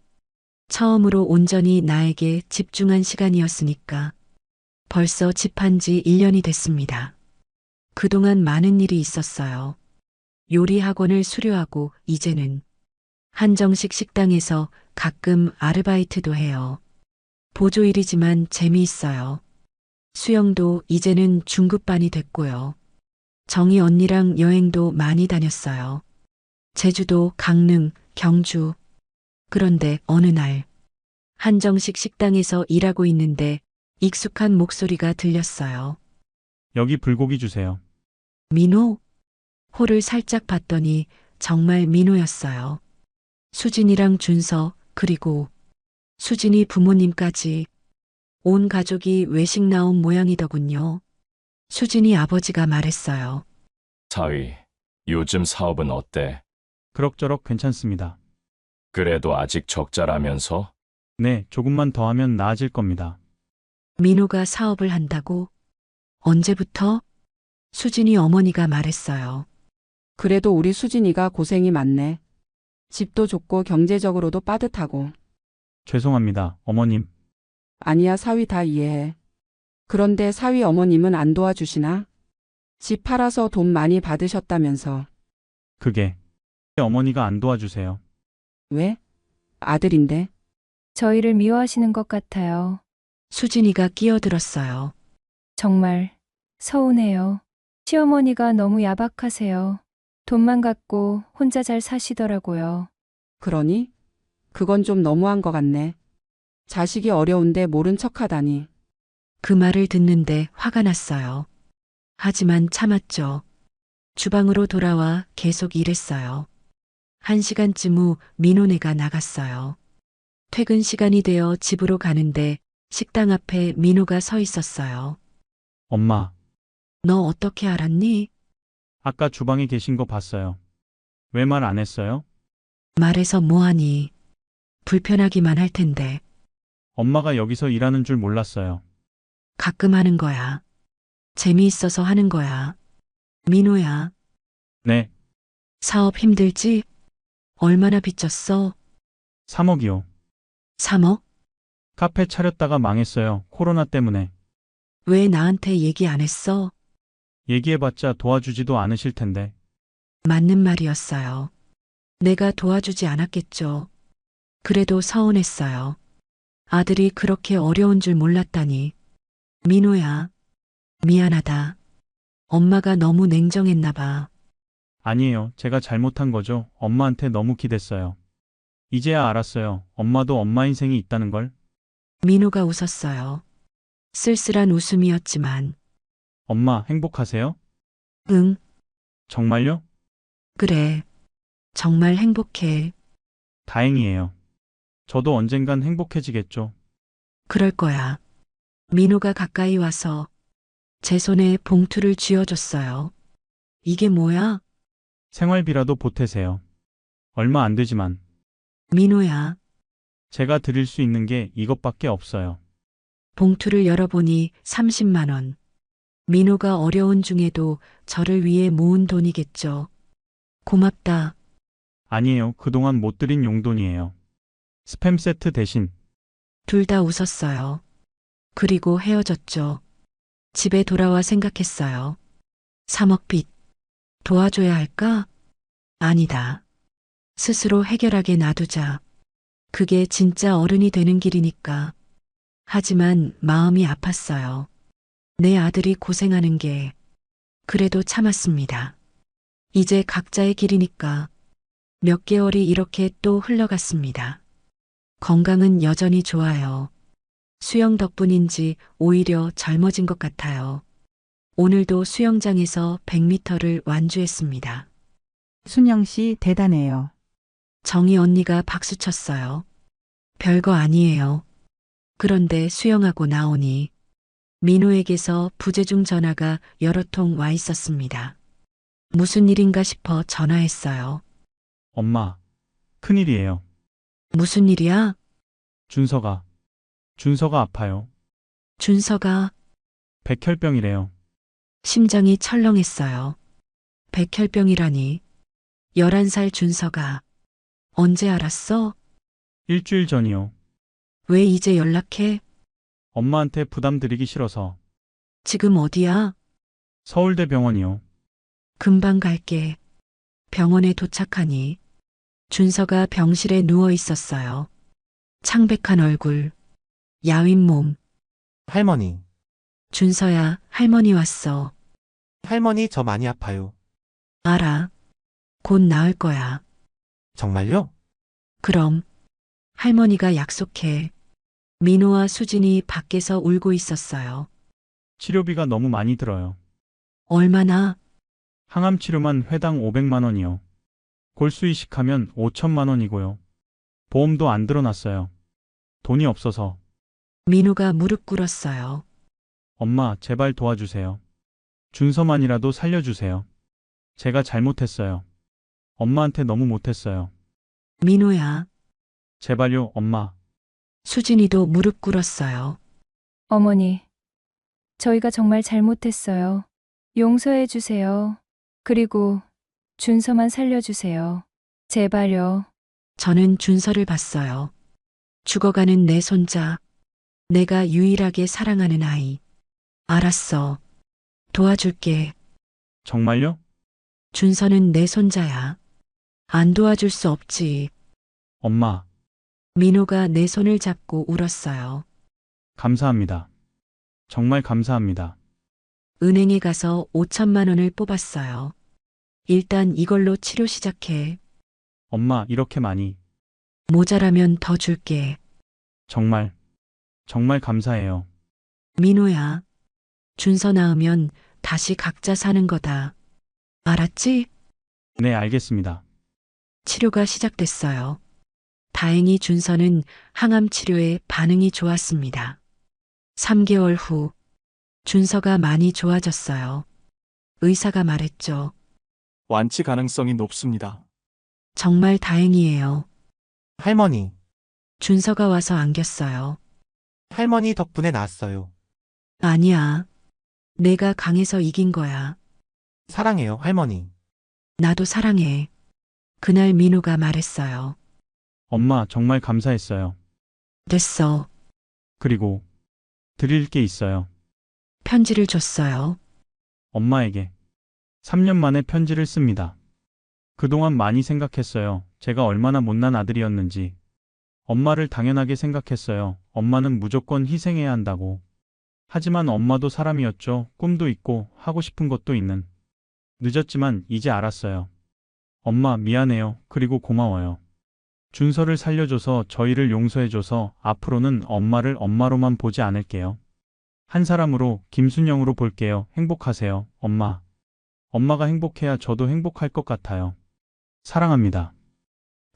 처음으로 온전히 나에게 집중한 시간이었으니까. 벌써 집한 지 1년이 됐습니다. 그동안 많은 일이 있었어요. 요리 학원을 수료하고 이제는 한정식 식당에서 가끔 아르바이트도 해요. 보조일이지만 재미있어요. 수영도 이제는 중급반이 됐고요. 정희 언니랑 여행도 많이 다녔어요. 제주도, 강릉, 경주. 그런데 어느 날 한정식 식당에서 일하고 있는데 익숙한 목소리가 들렸어요. 여기 불고기 주세요. 민호? 홀을 살짝 봤더니 정말 민호였어요. 수진이랑 준서, 그리고 수진이 부모님까지 온 가족이 외식 나온 모양이더군요. 수진이 아버지가 말했어요. 사위, 요즘 사업은 어때? 그럭저럭 괜찮습니다. 그래도 아직 적자라면서? 네, 조금만 더 하면 나아질 겁니다. 민호가 사업을 한다고? 언제부터? 수진이 어머니가 말했어요. 그래도 우리 수진이가 고생이 많네. 집도 좋고 경제적으로도 빠듯하고. 죄송합니다, 어머님. 아니야, 사위 다 이해해. 그런데 사위 어머님은 안 도와주시나? 집 팔아서 돈 많이 받으셨다면서. 그게 어머니가 안 도와주세요. 왜? 아들인데. 저희를 미워하시는 것 같아요. 수진이가 끼어들었어요. 정말 서운해요. 시어머니가 너무 야박하세요. 돈만 갖고 혼자 잘 사시더라고요. 그러니? 그건 좀 너무한 것 같네. 자식이 어려운데 모른 척하다니. 그 말을 듣는데 화가 났어요. 하지만 참았죠. 주방으로 돌아와 계속 일했어요. 1시간쯤 후 민호네가 나갔어요. 퇴근 시간이 되어 집으로 가는데 식당 앞에 민호가 서 있었어요. 엄마, 너 어떻게 알았니? 아까 주방에 계신 거 봤어요. 왜 말 안 했어요? 말해서 뭐하니? 불편하기만 할 텐데. 엄마가 여기서 일하는 줄 몰랐어요. 가끔 하는 거야. 재미있어서 하는 거야. 민호야, 네, 사업 힘들지? 얼마나 빚졌어? 3억이요. 3억? 카페 차렸다가 망했어요. 코로나 때문에. 왜 나한테 얘기 안 했어? 얘기해봤자 도와주지도 않으실 텐데. 맞는 말이었어요. 내가 도와주지 않았겠죠. 그래도 서운했어요. 아들이 그렇게 어려운 줄 몰랐다니. 민호야, 미안하다. 엄마가 너무 냉정했나 봐. 아니에요. 제가 잘못한 거죠. 엄마한테 너무 기댔어요. 이제야 알았어요. 엄마도 엄마 인생이 있다는 걸. 민호가 웃었어요. 쓸쓸한 웃음이었지만, 엄마 행복하세요? 응, 정말요? 그래. 정말 행복해. 다행이에요. 저도 언젠간 행복해지겠죠. 그럴 거야. 민호가 가까이 와서 제 손에 봉투를 쥐어줬어요. 이게 뭐야? 생활비라도 보태세요. 얼마 안 되지만. 민호야. 제가 드릴 수 있는 게 이것밖에 없어요. 봉투를 열어보니 30만 원. 민호가 어려운 중에도 저를 위해 모은 돈이겠죠. 고맙다. 아니에요. 그동안 못 드린 용돈이에요. 스팸 세트 대신. 둘 다 웃었어요. 그리고 헤어졌죠. 집에 돌아와 생각했어요. 3억 빚. 도와줘야 할까? 아니다. 스스로 해결하게 놔두자. 그게 진짜 어른이 되는 길이니까. 하지만 마음이 아팠어요. 내 아들이 고생하는 게. 그래도 참았습니다. 이제 각자의 길이니까. 몇 개월이 이렇게 또 흘러갔습니다. 건강은 여전히 좋아요. 수영 덕분인지 오히려 젊어진 것 같아요. 오늘도 수영장에서 100m를 완주했습니다. 순영 씨 대단해요. 정희 언니가 박수 쳤어요. 별거 아니에요. 그런데 수영하고 나오니 민호에게서 부재중 전화가 여러 통 와 있었습니다. 무슨 일인가 싶어 전화했어요. 엄마, 큰일이에요. 무슨 일이야? 준서가 아파요. 준서가 백혈병이래요. 심장이 철렁했어요. 백혈병이라니. 11살 준서가. 언제 알았어? 일주일 전이요. 왜 이제 연락해? 엄마한테 부담 드리기 싫어서. 지금 어디야? 서울대 병원이요. 금방 갈게. 병원에 도착하니 준서가 병실에 누워 있었어요. 창백한 얼굴, 야윈 몸. 할머니, 준서야, 할머니 왔어. 할머니 저 많이 아파요. 알아. 곧 나을 거야. 정말요? 그럼. 할머니가 약속해. 민호와 수진이 밖에서 울고 있었어요. 치료비가 너무 많이 들어요. 얼마나? 항암 치료만 회당 500만 원이요. 골수 이식하면 5천만 원이고요. 보험도 안 들어놨어요. 돈이 없어서. 민호가 무릎 꿇었어요. 엄마, 제발 도와주세요. 준서만이라도 살려주세요. 제가 잘못했어요. 엄마한테 너무 못했어요. 민호야. 제발요, 엄마. 수진이도 무릎 꿇었어요. 어머니, 저희가 정말 잘못했어요. 용서해 주세요. 그리고 준서만 살려주세요. 제발요. 저는 준서를 봤어요. 죽어가는 내 손자. 내가 유일하게 사랑하는 아이. 알았어. 도와줄게. 정말요? 준서는 내 손자야. 안 도와줄 수 없지. 엄마, 민호가 내 손을 잡고 울었어요. 감사합니다. 정말 감사합니다. 은행에 가서 5천만 원을 뽑았어요. 일단 이걸로 치료 시작해. 엄마, 이렇게 많이. 모자라면 더 줄게. 정말 감사해요. 민호야. 준서 낳으면 다시 각자 사는 거다. 알았지? 네, 알겠습니다. 치료가 시작됐어요. 다행히 준서는 항암 치료에 반응이 좋았습니다. 3개월 후, 준서가 많이 좋아졌어요. 의사가 말했죠. 완치 가능성이 높습니다. 정말 다행이에요. 할머니, 준서가 와서 안겼어요. 할머니 덕분에 나았어요. 아니야. 내가 강해서 이긴 거야. 사랑해요, 할머니. 나도 사랑해. 그날 민호가 말했어요. 엄마, 정말 감사했어요. 됐어. 그리고 드릴 게 있어요. 편지를 줬어요. 엄마에게 3년 만에 편지를 씁니다. 그동안 많이 생각했어요. 제가 얼마나 못난 아들이었는지. 엄마를 당연하게 생각했어요. 엄마는 무조건 희생해야 한다고. 하지만 엄마도 사람이었죠. 꿈도 있고 하고 싶은 것도 있는. 늦었지만 이제 알았어요. 엄마, 미안해요. 그리고 고마워요. 준서를 살려줘서 저희를 용서해줘서 앞으로는 엄마를 엄마로만 보지 않을게요. 한 사람으로, 김순영으로 볼게요. 행복하세요, 엄마. 엄마가 행복해야 저도 행복할 것 같아요. 사랑합니다.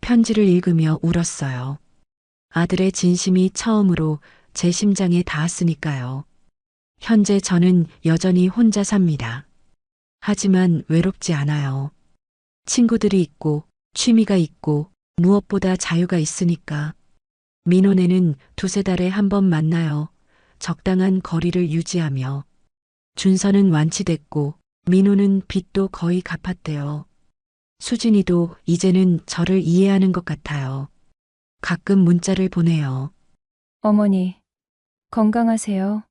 편지를 읽으며 울었어요. 아들의 진심이 처음으로 제 심장에 닿았으니까요. 현재 저는 여전히 혼자 삽니다. 하지만 외롭지 않아요. 친구들이 있고, 취미가 있고, 무엇보다 자유가 있으니까. 민호네는 2-3달에 한 번 만나요. 적당한 거리를 유지하며. 준서는 완치됐고, 민호는 빚도 거의 갚았대요. 수진이도 이제는 저를 이해하는 것 같아요. 가끔 문자를 보내요. 어머니, 건강하세요.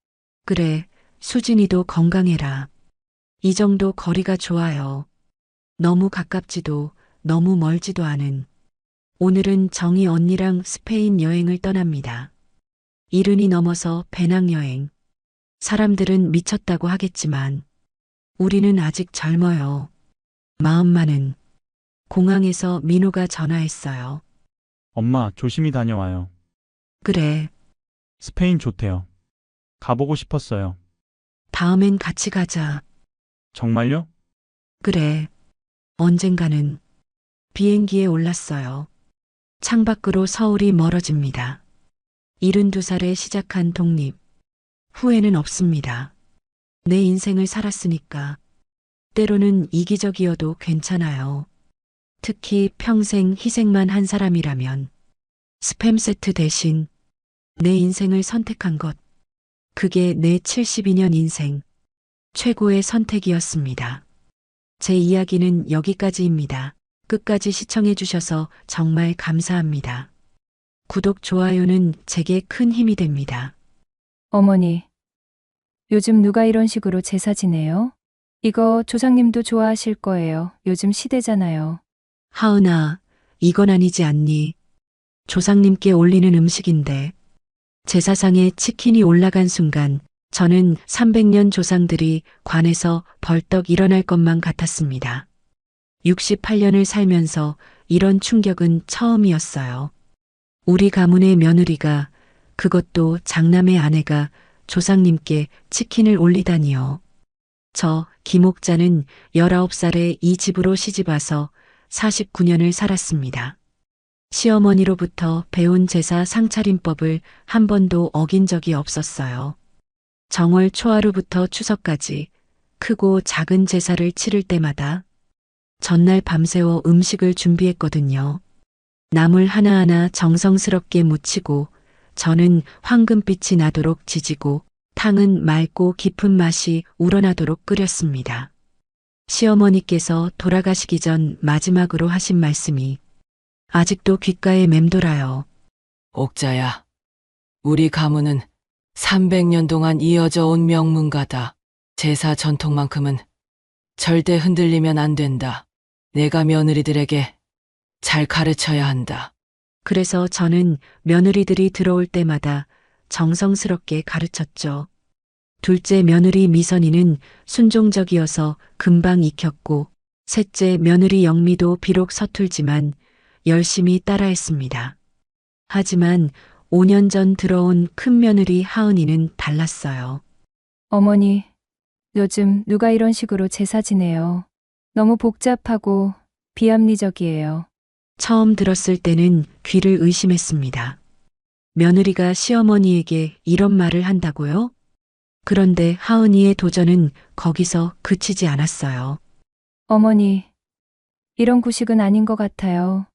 그래, 수진이도 건강해라. 이 정도 거리가 좋아요. 너무 가깝지도 너무 멀지도 않은. 오늘은 정희 언니랑 스페인 여행을 떠납니다. 이른이 넘어서 배낭여행. 사람들은 미쳤다고 하겠지만 우리는 아직 젊어요. 마음만은. 공항에서 민호가 전화했어요. 엄마, 조심히 다녀와요. 그래, 스페인 좋대요. 가보고 싶었어요. 다음엔 같이 가자. 정말요? 그래, 언젠가는. 비행기에 올랐어요. 창밖으로 서울이 멀어집니다. 72살에 시작한 독립. 후회는 없습니다. 내 인생을 살았으니까. 때로는 이기적이어도 괜찮아요. 특히 평생 희생만 한 사람이라면 스팸 세트 대신 내 인생을 선택한 것. 그게 내 72년 인생 최고의 선택이었습니다. 제 이야기는 여기까지입니다. 끝까지 시청해 주셔서 정말 감사합니다. 구독, 좋아요는 제게 큰 힘이 됩니다. 어머니, 요즘 누가 이런 식으로 제사 지내요? 이거 조상님도 좋아하실 거예요. 요즘 시대잖아요. 하은아, 이건 아니지 않니? 조상님께 올리는 음식인데. 제사상에 치킨이 올라간 순간 저는 300년 조상들이 관에서 벌떡 일어날 것만 같았습니다. 68년을 살면서 이런 충격은 처음이었어요. 우리 가문의 며느리가, 그것도 장남의 아내가 조상님께 치킨을 올리다니요. 저 김옥자는 19살에 이 집으로 시집와서 49년을 살았습니다. 시어머니로부터 배운 제사 상차림법을 한 번도 어긴 적이 없었어요. 정월 초하루부터 추석까지 크고 작은 제사를 치를 때마다 전날 밤새워 음식을 준비했거든요. 나물 하나하나 정성스럽게 무치고 저는 황금빛이 나도록 지지고 탕은 맑고 깊은 맛이 우러나도록 끓였습니다. 시어머니께서 돌아가시기 전 마지막으로 하신 말씀이 아직도 귓가에 맴돌아요. 옥자야, 우리 가문은 300년 동안 이어져 온 명문가다. 제사 전통만큼은 절대 흔들리면 안 된다. 내가 며느리들에게 잘 가르쳐야 한다. 그래서 저는 며느리들이 들어올 때마다 정성스럽게 가르쳤죠. 둘째 며느리 미선이는 순종적이어서 금방 익혔고, 셋째 며느리 영미도 비록 서툴지만 열심히 따라했습니다. 하지만 5년 전 들어온 큰 며느리 하은이는 달랐어요. 어머니, 요즘 누가 이런 식으로 제사 지내요? 너무 복잡하고 비합리적이에요. 처음 들었을 때는 귀를 의심했습니다. 며느리가 시어머니에게 이런 말을 한다고요? 그런데 하은이의 도전은 거기서 그치지 않았어요. 어머니, 이런 구식은 아닌 것 같아요.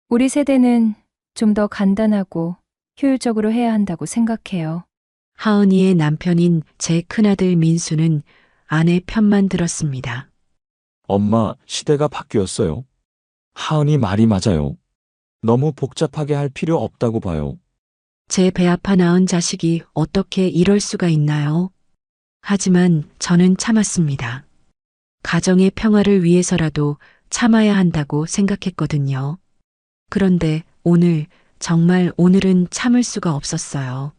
우리 세대는 좀 더 간단하고 효율적으로 해야 한다고 생각해요. 하은이의 남편인 제 큰아들 민수는 아내 편만 들었습니다. 엄마, 시대가 바뀌었어요. 하은이 말이 맞아요. 너무 복잡하게 할 필요 없다고 봐요. 제 배 아파 낳은 자식이 어떻게 이럴 수가 있나요? 하지만 저는 참았습니다. 가정의 평화를 위해서라도 참아야 한다고 생각했거든요. 그런데 오늘, 정말 오늘은 참을 수가 없었어요.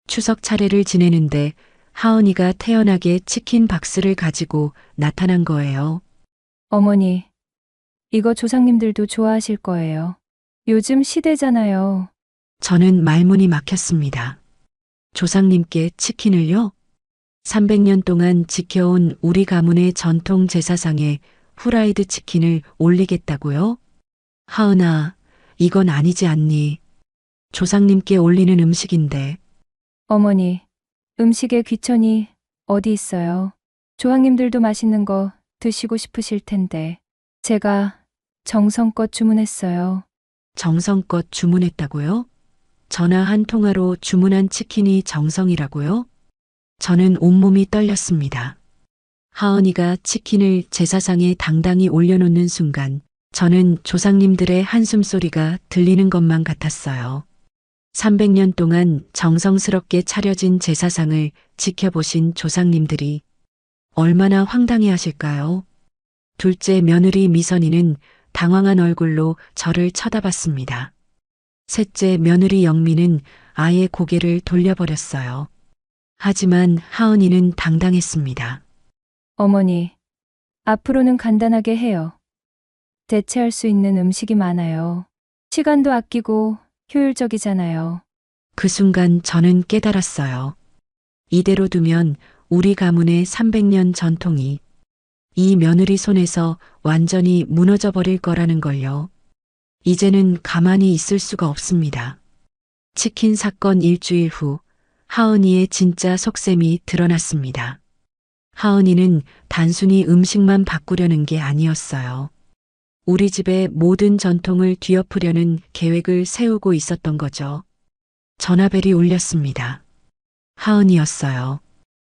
추석 차례를 지내는데 하은이가 태연하게 치킨 박스를 가지고 나타난 거예요. 어머니, 이거 조상님들도 좋아하실 거예요. 요즘 시대잖아요. 저는 말문이 막혔습니다. 조상님께 치킨을요? 300년 동안 지켜온 우리 가문의 전통 제사상에 후라이드 치킨을 올리겠다고요? 하은아, 이건 아니지 않니? 조상님께 올리는 음식인데. 어머니, 음식에 귀천이 어디 있어요? 조상님들도 맛있는 거 드시고 싶으실 텐데. 제가 정성껏 주문했어요. 정성껏 주문했다고요? 전화 한 통화로 주문한 치킨이 정성이라고요? 저는 온몸이 떨렸습니다. 하은이가 치킨을 제사상에 당당히 올려놓는 순간 저는 조상님들의 한숨소리가 들리는 것만 같았어요. 300년 동안 정성스럽게 차려진 제사상을 지켜보신 조상님들이 얼마나 황당해 하실까요? 둘째 며느리 미선이는 당황한 얼굴로 저를 쳐다봤습니다. 셋째 며느리 영미는 아예 고개를 돌려버렸어요. 하지만 하은이는 당당했습니다. 어머니, 앞으로는 간단하게 해요. 대체할 수 있는 음식이 많아요. 시간도 아끼고 효율적이잖아요. 그 순간 저는 깨달았어요. 이대로 두면 우리 가문의 300년 전통이 이 며느리 손에서 완전히 무너져 버릴 거라는 걸요. 이제는 가만히 있을 수가 없습니다. 치킨 사건 일주일 후 하은이의 진짜 속셈이 드러났습니다. 하은이는 단순히 음식만 바꾸려는 게 아니었어요. 우리 집의 모든 전통을 뒤엎으려는 계획을 세우고 있었던 거죠. 전화벨이 울렸습니다. 하은이였어요.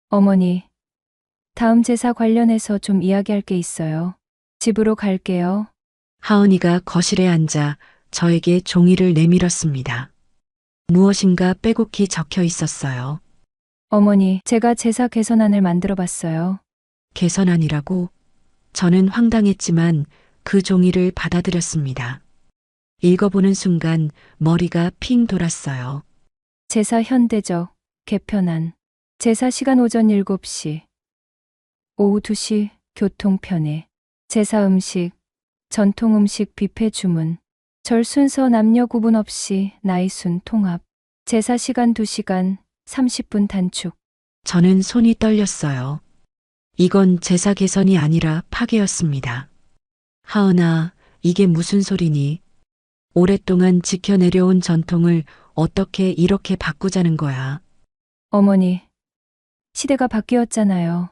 어머니, 다음 제사 관련해서 좀 이야기할 게 있어요. 집으로 갈게요. 하은이가 거실에 앉아 저에게 종이를 내밀었습니다. 무엇인가 빼곡히 적혀 있었어요. 어머니, 제가 제사 개선안을 만들어 봤어요. 개선안이라고? 저는 황당했지만 그 종이를 받아들였습니다. 읽어보는 순간 머리가 핑 돌았어요. 제사 현대적 개편안. 제사 시간 오전 7시, 오후 2시 교통 편해. 제사 음식, 전통 음식 뷔페 주문. 절 순서 남녀 구분 없이 나이 순 통합. 제사 시간 2시간 30분 단축. 저는 손이 떨렸어요. 이건 제사 개선이 아니라 파괴였습니다. 하은아, 이게 무슨 소리니? 오랫동안 지켜내려온 전통을 어떻게 이렇게 바꾸자는 거야? 어머니, 시대가 바뀌었잖아요.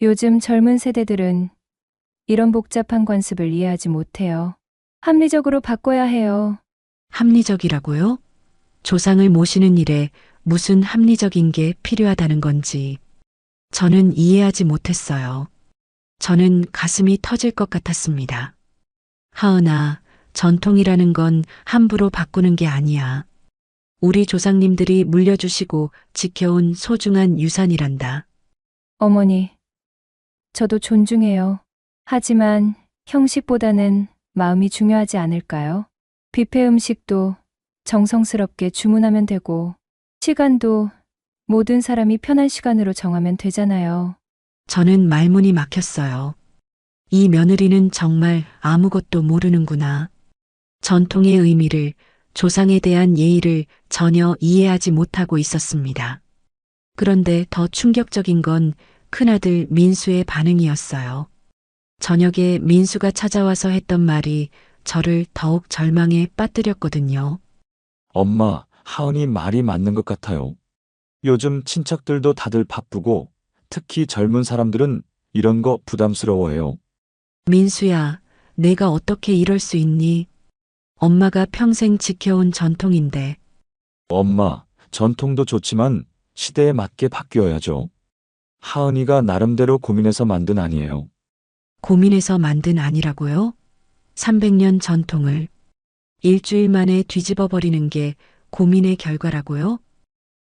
요즘 젊은 세대들은 이런 복잡한 관습을 이해하지 못해요. 합리적으로 바꿔야 해요. 합리적이라고요? 조상을 모시는 일에 무슨 합리적인 게 필요하다는 건지 저는 이해하지 못했어요. 저는 가슴이 터질 것 같았습니다. 하은아, 전통이라는 건 함부로 바꾸는 게 아니야. 우리 조상님들이 물려주시고 지켜온 소중한 유산이란다. 어머니, 저도 존중해요. 하지만 형식보다는 마음이 중요하지 않을까요? 뷔페 음식도 정성스럽게 주문하면 되고, 시간도 모든 사람이 편한 시간으로 정하면 되잖아요. 저는 말문이 막혔어요. 이 며느리는 정말 아무것도 모르는구나. 전통의 의미를, 조상에 대한 예의를 전혀 이해하지 못하고 있었습니다. 그런데 더 충격적인 건 큰아들 민수의 반응이었어요. 저녁에 민수가 찾아와서 했던 말이 저를 더욱 절망에 빠뜨렸거든요. 엄마, 하은이 말이 맞는 것 같아요. 요즘 친척들도 다들 바쁘고 특히 젊은 사람들은 이런 거 부담스러워해요. 민수야, 내가 어떻게 이럴 수 있니? 엄마가 평생 지켜온 전통인데. 엄마, 전통도 좋지만 시대에 맞게 바뀌어야죠. 하은이가 나름대로 고민해서 만든 아니에요. 고민해서 만든 아니라고요? 300년 전통을 일주일 만에 뒤집어 버리는 게 고민의 결과라고요?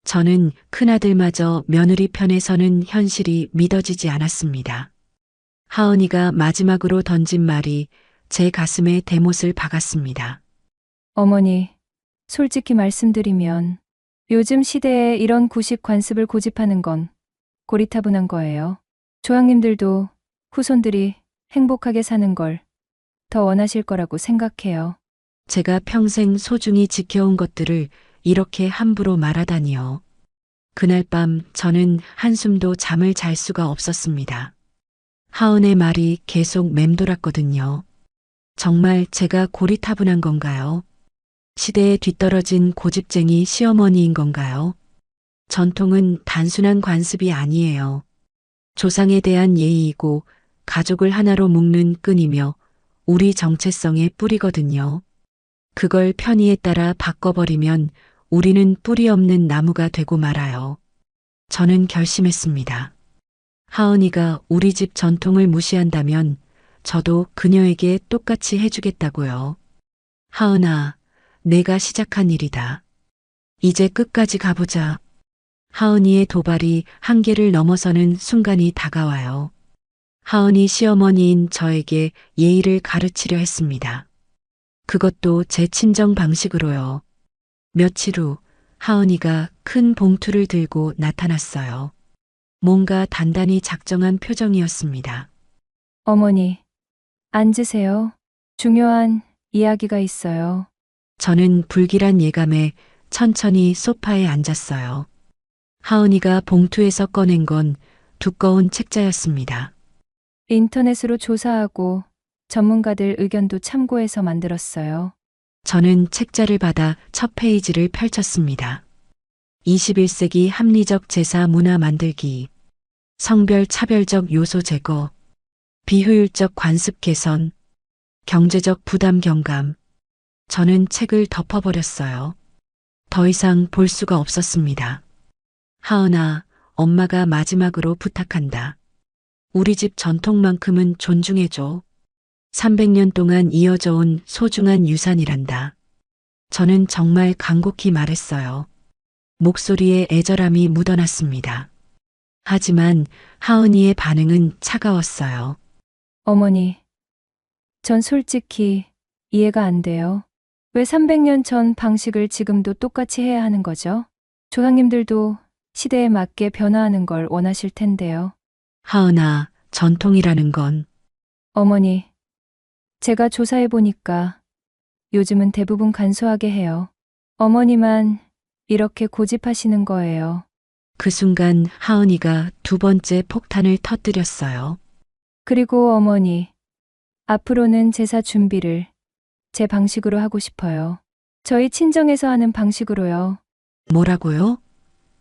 저는 큰아들마저 며느리 편에 서는 현실이 믿어지지 않았습니다. 하은이가 마지막으로 던진 말이 제 가슴에 대못을 박았습니다. 어머니, 솔직히 말씀드리면 요즘 시대에 이런 구식 관습을 고집하는 건 고리타분한 거예요. 조상님들도 후손들이 행복하게 사는 걸 더 원하실 거라고 생각해요. 제가 평생 소중히 지켜온 것들을 이렇게 함부로 말하다니요. 그날 밤 저는 한숨도 잠을 잘 수가 없었습니다. 하은의 말이 계속 맴돌았거든요. 정말 제가 고리타분한 건가요? 시대에 뒤떨어진 고집쟁이 시어머니인 건가요? 전통은 단순한 관습이 아니에요. 조상에 대한 예의이고 가족을 하나로 묶는 끈이며 우리 정체성의 뿌리거든요. 그걸 편의에 따라 바꿔버리면 우리는 뿌리 없는 나무가 되고 말아요. 저는 결심했습니다. 하은이가 우리 집 전통을 무시한다면 저도 그녀에게 똑같이 해주겠다고요. 하은아, 내가 시작한 일이다. 이제 끝까지 가보자. 하은이의 도발이 한계를 넘어서는 순간이 다가와요. 하은이 시어머니인 저에게 예의를 가르치려 했습니다. 그것도 제 친정 방식으로요. 며칠 후 하은이가 큰 봉투를 들고 나타났어요. 뭔가 단단히 작정한 표정이었습니다. 어머니, 앉으세요. 중요한 이야기가 있어요. 저는 불길한 예감에 천천히 소파에 앉았어요. 하은이가 봉투에서 꺼낸 건 두꺼운 책자였습니다. 인터넷으로 조사하고 전문가들 의견도 참고해서 만들었어요. 저는 책자를 받아 첫 페이지를 펼쳤습니다. 21세기 합리적 제사 문화 만들기, 성별 차별적 요소 제거, 비효율적 관습 개선, 경제적 부담 경감. 저는 책을 덮어버렸어요. 더 이상 볼 수가 없었습니다. 하은아, 엄마가 마지막으로 부탁한다. 우리 집 전통만큼은 존중해줘. 300년 동안 이어져 온 소중한 유산이란다. 저는 정말 간곡히 말했어요. 목소리에 애절함이 묻어났습니다. 하지만 하은이의 반응은 차가웠어요. 어머니, 전 솔직히 이해가 안 돼요. 왜 300년 전 방식을 지금도 똑같이 해야 하는 거죠? 조상님들도 시대에 맞게 변화하는 걸 원하실 텐데요. 하은아, 전통이라는 건 어머니, 제가 조사해 보니까 요즘은 대부분 간소하게 해요. 어머니만 이렇게 고집하시는 거예요. 그 순간 하은이가 두 번째 폭탄을 터뜨렸어요. 그리고 어머니, 앞으로는 제사 준비를 제 방식으로 하고 싶어요. 저희 친정에서 하는 방식으로요. 뭐라고요?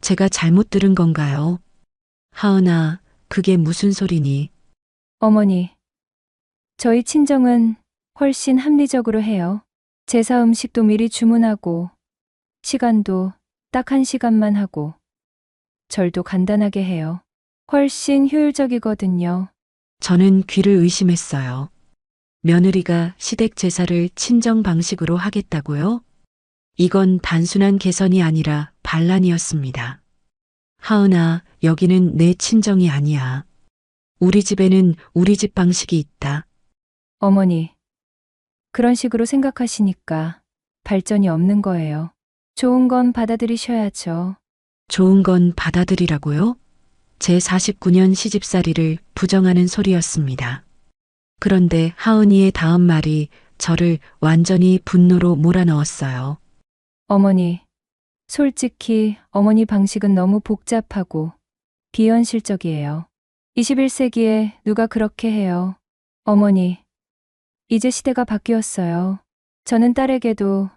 제가 잘못 들은 건가요? 하은아, 그게 무슨 소리니? 어머니, 저희 친정은 훨씬 합리적으로 해요. 제사 음식도 미리 주문하고, 시간도 딱 1시간만 하고, 절도 간단하게 해요. 훨씬 효율적이거든요. 저는 귀를 의심했어요. 며느리가 시댁 제사를 친정 방식으로 하겠다고요? 이건 단순한 개선이 아니라 반란이었습니다. 하은아, 여기는 내 친정이 아니야. 우리 집에는 우리 집 방식이 있다. 어머니, 그런 식으로 생각하시니까 발전이 없는 거예요. 좋은 건 받아들이셔야죠. 좋은 건 받아들이라고요? 제 49년 시집살이를 부정하는 소리였습니다. 그런데 하은이의 다음 말이 저를 완전히 분노로 몰아넣었어요. 어머니, 솔직히 어머니 방식은 너무 복잡하고 비현실적이에요. 21세기에 누가 그렇게 해요? 어머니, 이제 시대가 바뀌었어요. 저는 딸에게도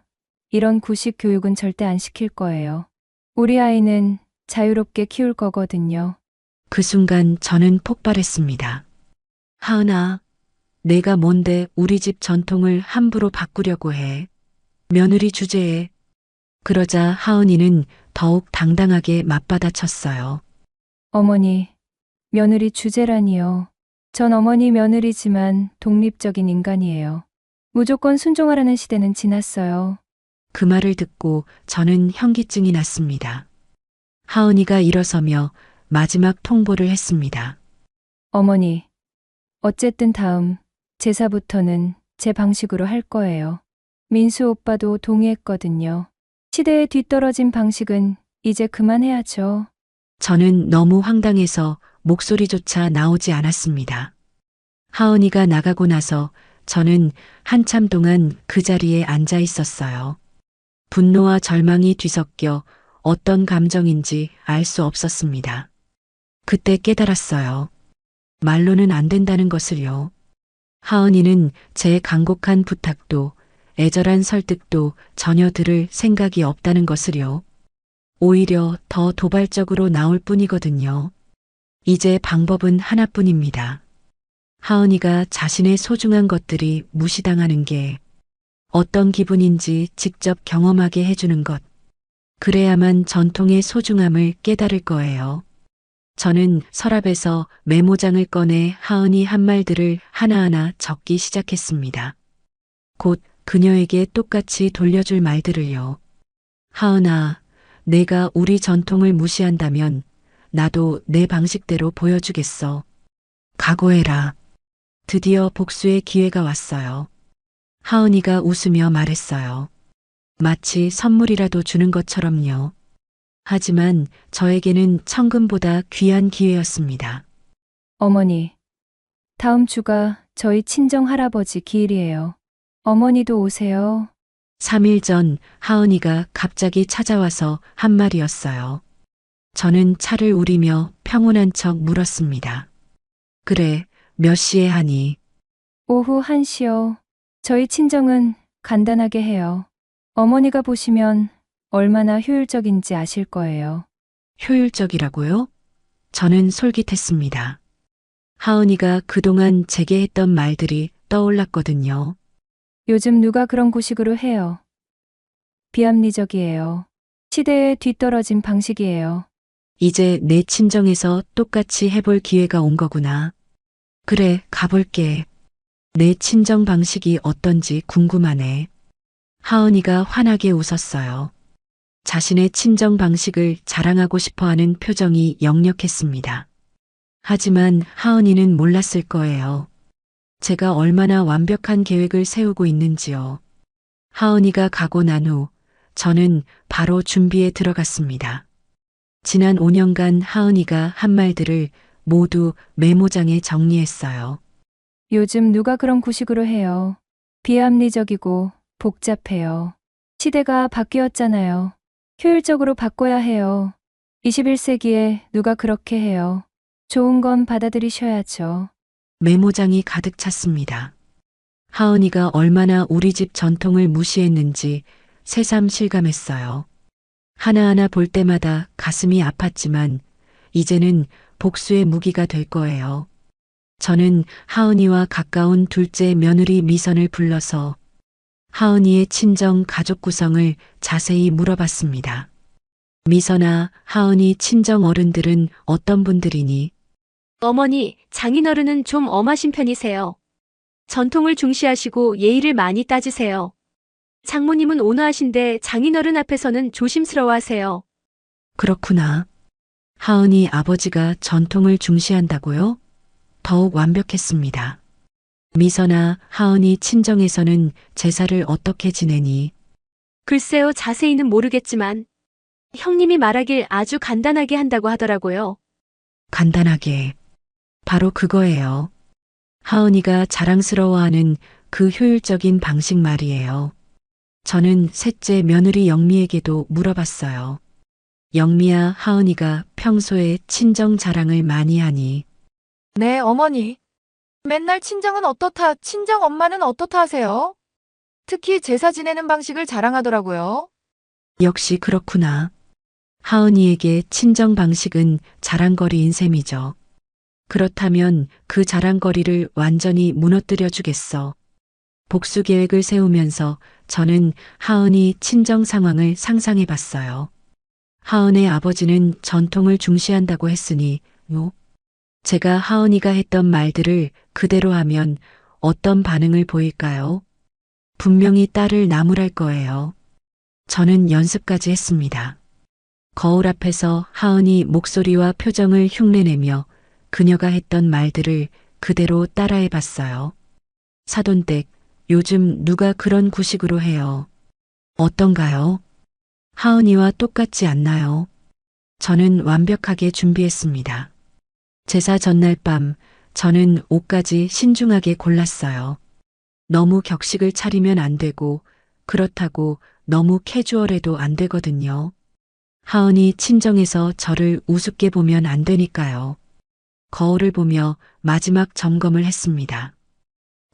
이런 구식 교육은 절대 안 시킬 거예요. 우리 아이는 자유롭게 키울 거거든요. 그 순간 저는 폭발했습니다. 하은아, 내가 뭔데 우리 집 전통을 함부로 바꾸려고 해. 며느리 주제에. 그러자 하은이는 더욱 당당하게 맞받아쳤어요. 어머니, 며느리 주제라니요. 전 어머니 며느리지만 독립적인 인간이에요. 무조건 순종하라는 시대는 지났어요. 그 말을 듣고 저는 현기증이 났습니다. 하은이가 일어서며 마지막 통보를 했습니다. 어머니, 어쨌든 다음 제사부터는 제 방식으로 할 거예요. 민수 오빠도 동의했거든요. 시대에 뒤떨어진 방식은 이제 그만해야죠. 저는 너무 황당해서 목소리조차 나오지 않았습니다. 하은이가 나가고 나서 저는 한참 동안 그 자리에 앉아 있었어요. 분노와 절망이 뒤섞여 어떤 감정인지 알 수 없었습니다. 그때 깨달았어요. 말로는 안 된다는 것을요. 하은이는 제 간곡한 부탁도 애절한 설득도 전혀 들을 생각이 없다는 것을요. 오히려 더 도발적으로 나올 뿐이거든요. 이제 방법은 하나뿐입니다. 하은이가 자신의 소중한 것들이 무시당하는 게 어떤 기분인지 직접 경험하게 해주는 것. 그래야만 전통의 소중함을 깨달을 거예요. 저는 서랍에서 메모장을 꺼내 하은이 한 말들을 하나하나 적기 시작했습니다. 곧 그녀에게 똑같이 돌려줄 말들을요. 하은아, 내가 우리 전통을 무시한다면 나도 내 방식대로 보여주겠어. 각오해라. 드디어 복수의 기회가 왔어요. 하은이가 웃으며 말했어요. 마치 선물이라도 주는 것처럼요. 하지만 저에게는 천금보다 귀한 기회였습니다. 어머니, 다음 주가 저희 친정 할아버지 기일이에요. 어머니도 오세요. 3일 전 하은이가 갑자기 찾아와서 한 말이었어요. 저는 차를 우리며 평온한 척 물었습니다. 그래, 몇 시에 하니? 오후 1시요. 저희 친정은 간단하게 해요. 어머니가 보시면 얼마나 효율적인지 아실 거예요. 효율적이라고요? 저는 솔깃했습니다. 하은이가 그동안 제게 했던 말들이 떠올랐거든요. 요즘 누가 그런 구식으로 해요. 비합리적이에요. 시대에 뒤떨어진 방식이에요. 이제 내 친정에서 똑같이 해볼 기회가 온 거구나. 그래, 가볼게. 내 친정 방식이 어떤지 궁금하네. 하은이가 환하게 웃었어요. 자신의 친정 방식을 자랑하고 싶어 하는 표정이 역력했습니다. 하지만 하은이는 몰랐을 거예요. 제가 얼마나 완벽한 계획을 세우고 있는지요. 하은이가 가고 난 후 저는 바로 준비에 들어갔습니다. 지난 5년간 하은이가 한 말들을 모두 메모장에 정리했어요. 요즘 누가 그런 구식으로 해요. 비합리적이고 복잡해요. 시대가 바뀌었잖아요. 효율적으로 바꿔야 해요. 21세기에 누가 그렇게 해요. 좋은 건 받아들이셔야죠. 메모장이 가득 찼습니다. 하은이가 얼마나 우리 집 전통을 무시했는지 새삼 실감했어요. 하나하나 볼 때마다 가슴이 아팠지만 이제는 복수의 무기가 될 거예요. 저는 하은이와 가까운 둘째 며느리 미선을 불러서 하은이의 친정 가족 구성을 자세히 물어봤습니다. 미선아, 하은이 친정 어른들은 어떤 분들이니? 어머니, 장인어른은 좀 엄하신 편이세요. 전통을 중시하시고 예의를 많이 따지세요. 장모님은 온화하신데 장인어른 앞에서는 조심스러워하세요. 그렇구나. 하은이 아버지가 전통을 중시한다고요? 더욱 완벽했습니다. 미선아, 하은이 친정에서는 제사를 어떻게 지내니? 글쎄요, 자세히는 모르겠지만 형님이 말하길 아주 간단하게 한다고 하더라고요. 간단하게. 바로 그거예요. 하은이가 자랑스러워하는 그 효율적인 방식 말이에요. 저는 셋째 며느리 영미에게도 물어봤어요. 영미야, 하은이가 평소에 친정 자랑을 많이 하니? 네, 어머니. 맨날 친정은 어떻다, 친정 엄마는 어떻다 하세요? 특히 제사 지내는 방식을 자랑하더라고요. 역시 그렇구나. 하은이에게 친정 방식은 자랑거리인 셈이죠. 그렇다면 그 자랑거리를 완전히 무너뜨려 주겠어. 복수 계획을 세우면서 저는 하은이 친정 상황을 상상해 봤어요. 하은의 아버지는 전통을 중시한다고 했으니, 제가 하은이가 했던 말들을 그대로 하면 어떤 반응을 보일까요? 분명히 딸을 나무랄 거예요. 저는 연습까지 했습니다. 거울 앞에서 하은이 목소리와 표정을 흉내내며 그녀가 했던 말들을 그대로 따라해 봤어요. 사돈댁, 요즘 누가 그런 구식으로 해요? 어떤가요? 하은이와 똑같지 않나요? 저는 완벽하게 준비했습니다. 제사 전날 밤, 저는 옷까지 신중하게 골랐어요. 너무 격식을 차리면 안 되고, 그렇다고 너무 캐주얼해도 안 되거든요. 하은이 친정에서 저를 우습게 보면 안 되니까요. 거울을 보며 마지막 점검을 했습니다.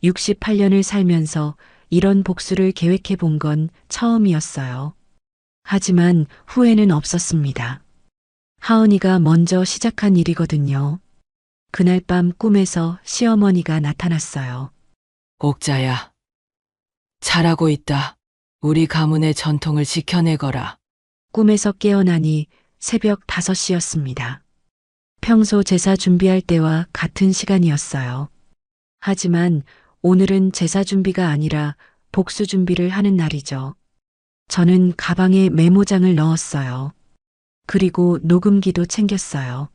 68년을 살면서 이런 복수를 계획해 본 건 처음이었어요. 하지만 후회는 없었습니다. 하은이가 먼저 시작한 일이거든요. 그날 밤 꿈에서 시어머니가 나타났어요. 옥자야. 잘하고 있다. 우리 가문의 전통을 지켜내거라. 꿈에서 깨어나니 새벽 5시였습니다. 평소 제사 준비할 때와 같은 시간이었어요. 하지만 오늘은 제사 준비가 아니라 복수 준비를 하는 날이죠. 저는 가방에 메모장을 넣었어요. 그리고 녹음기도 챙겼어요.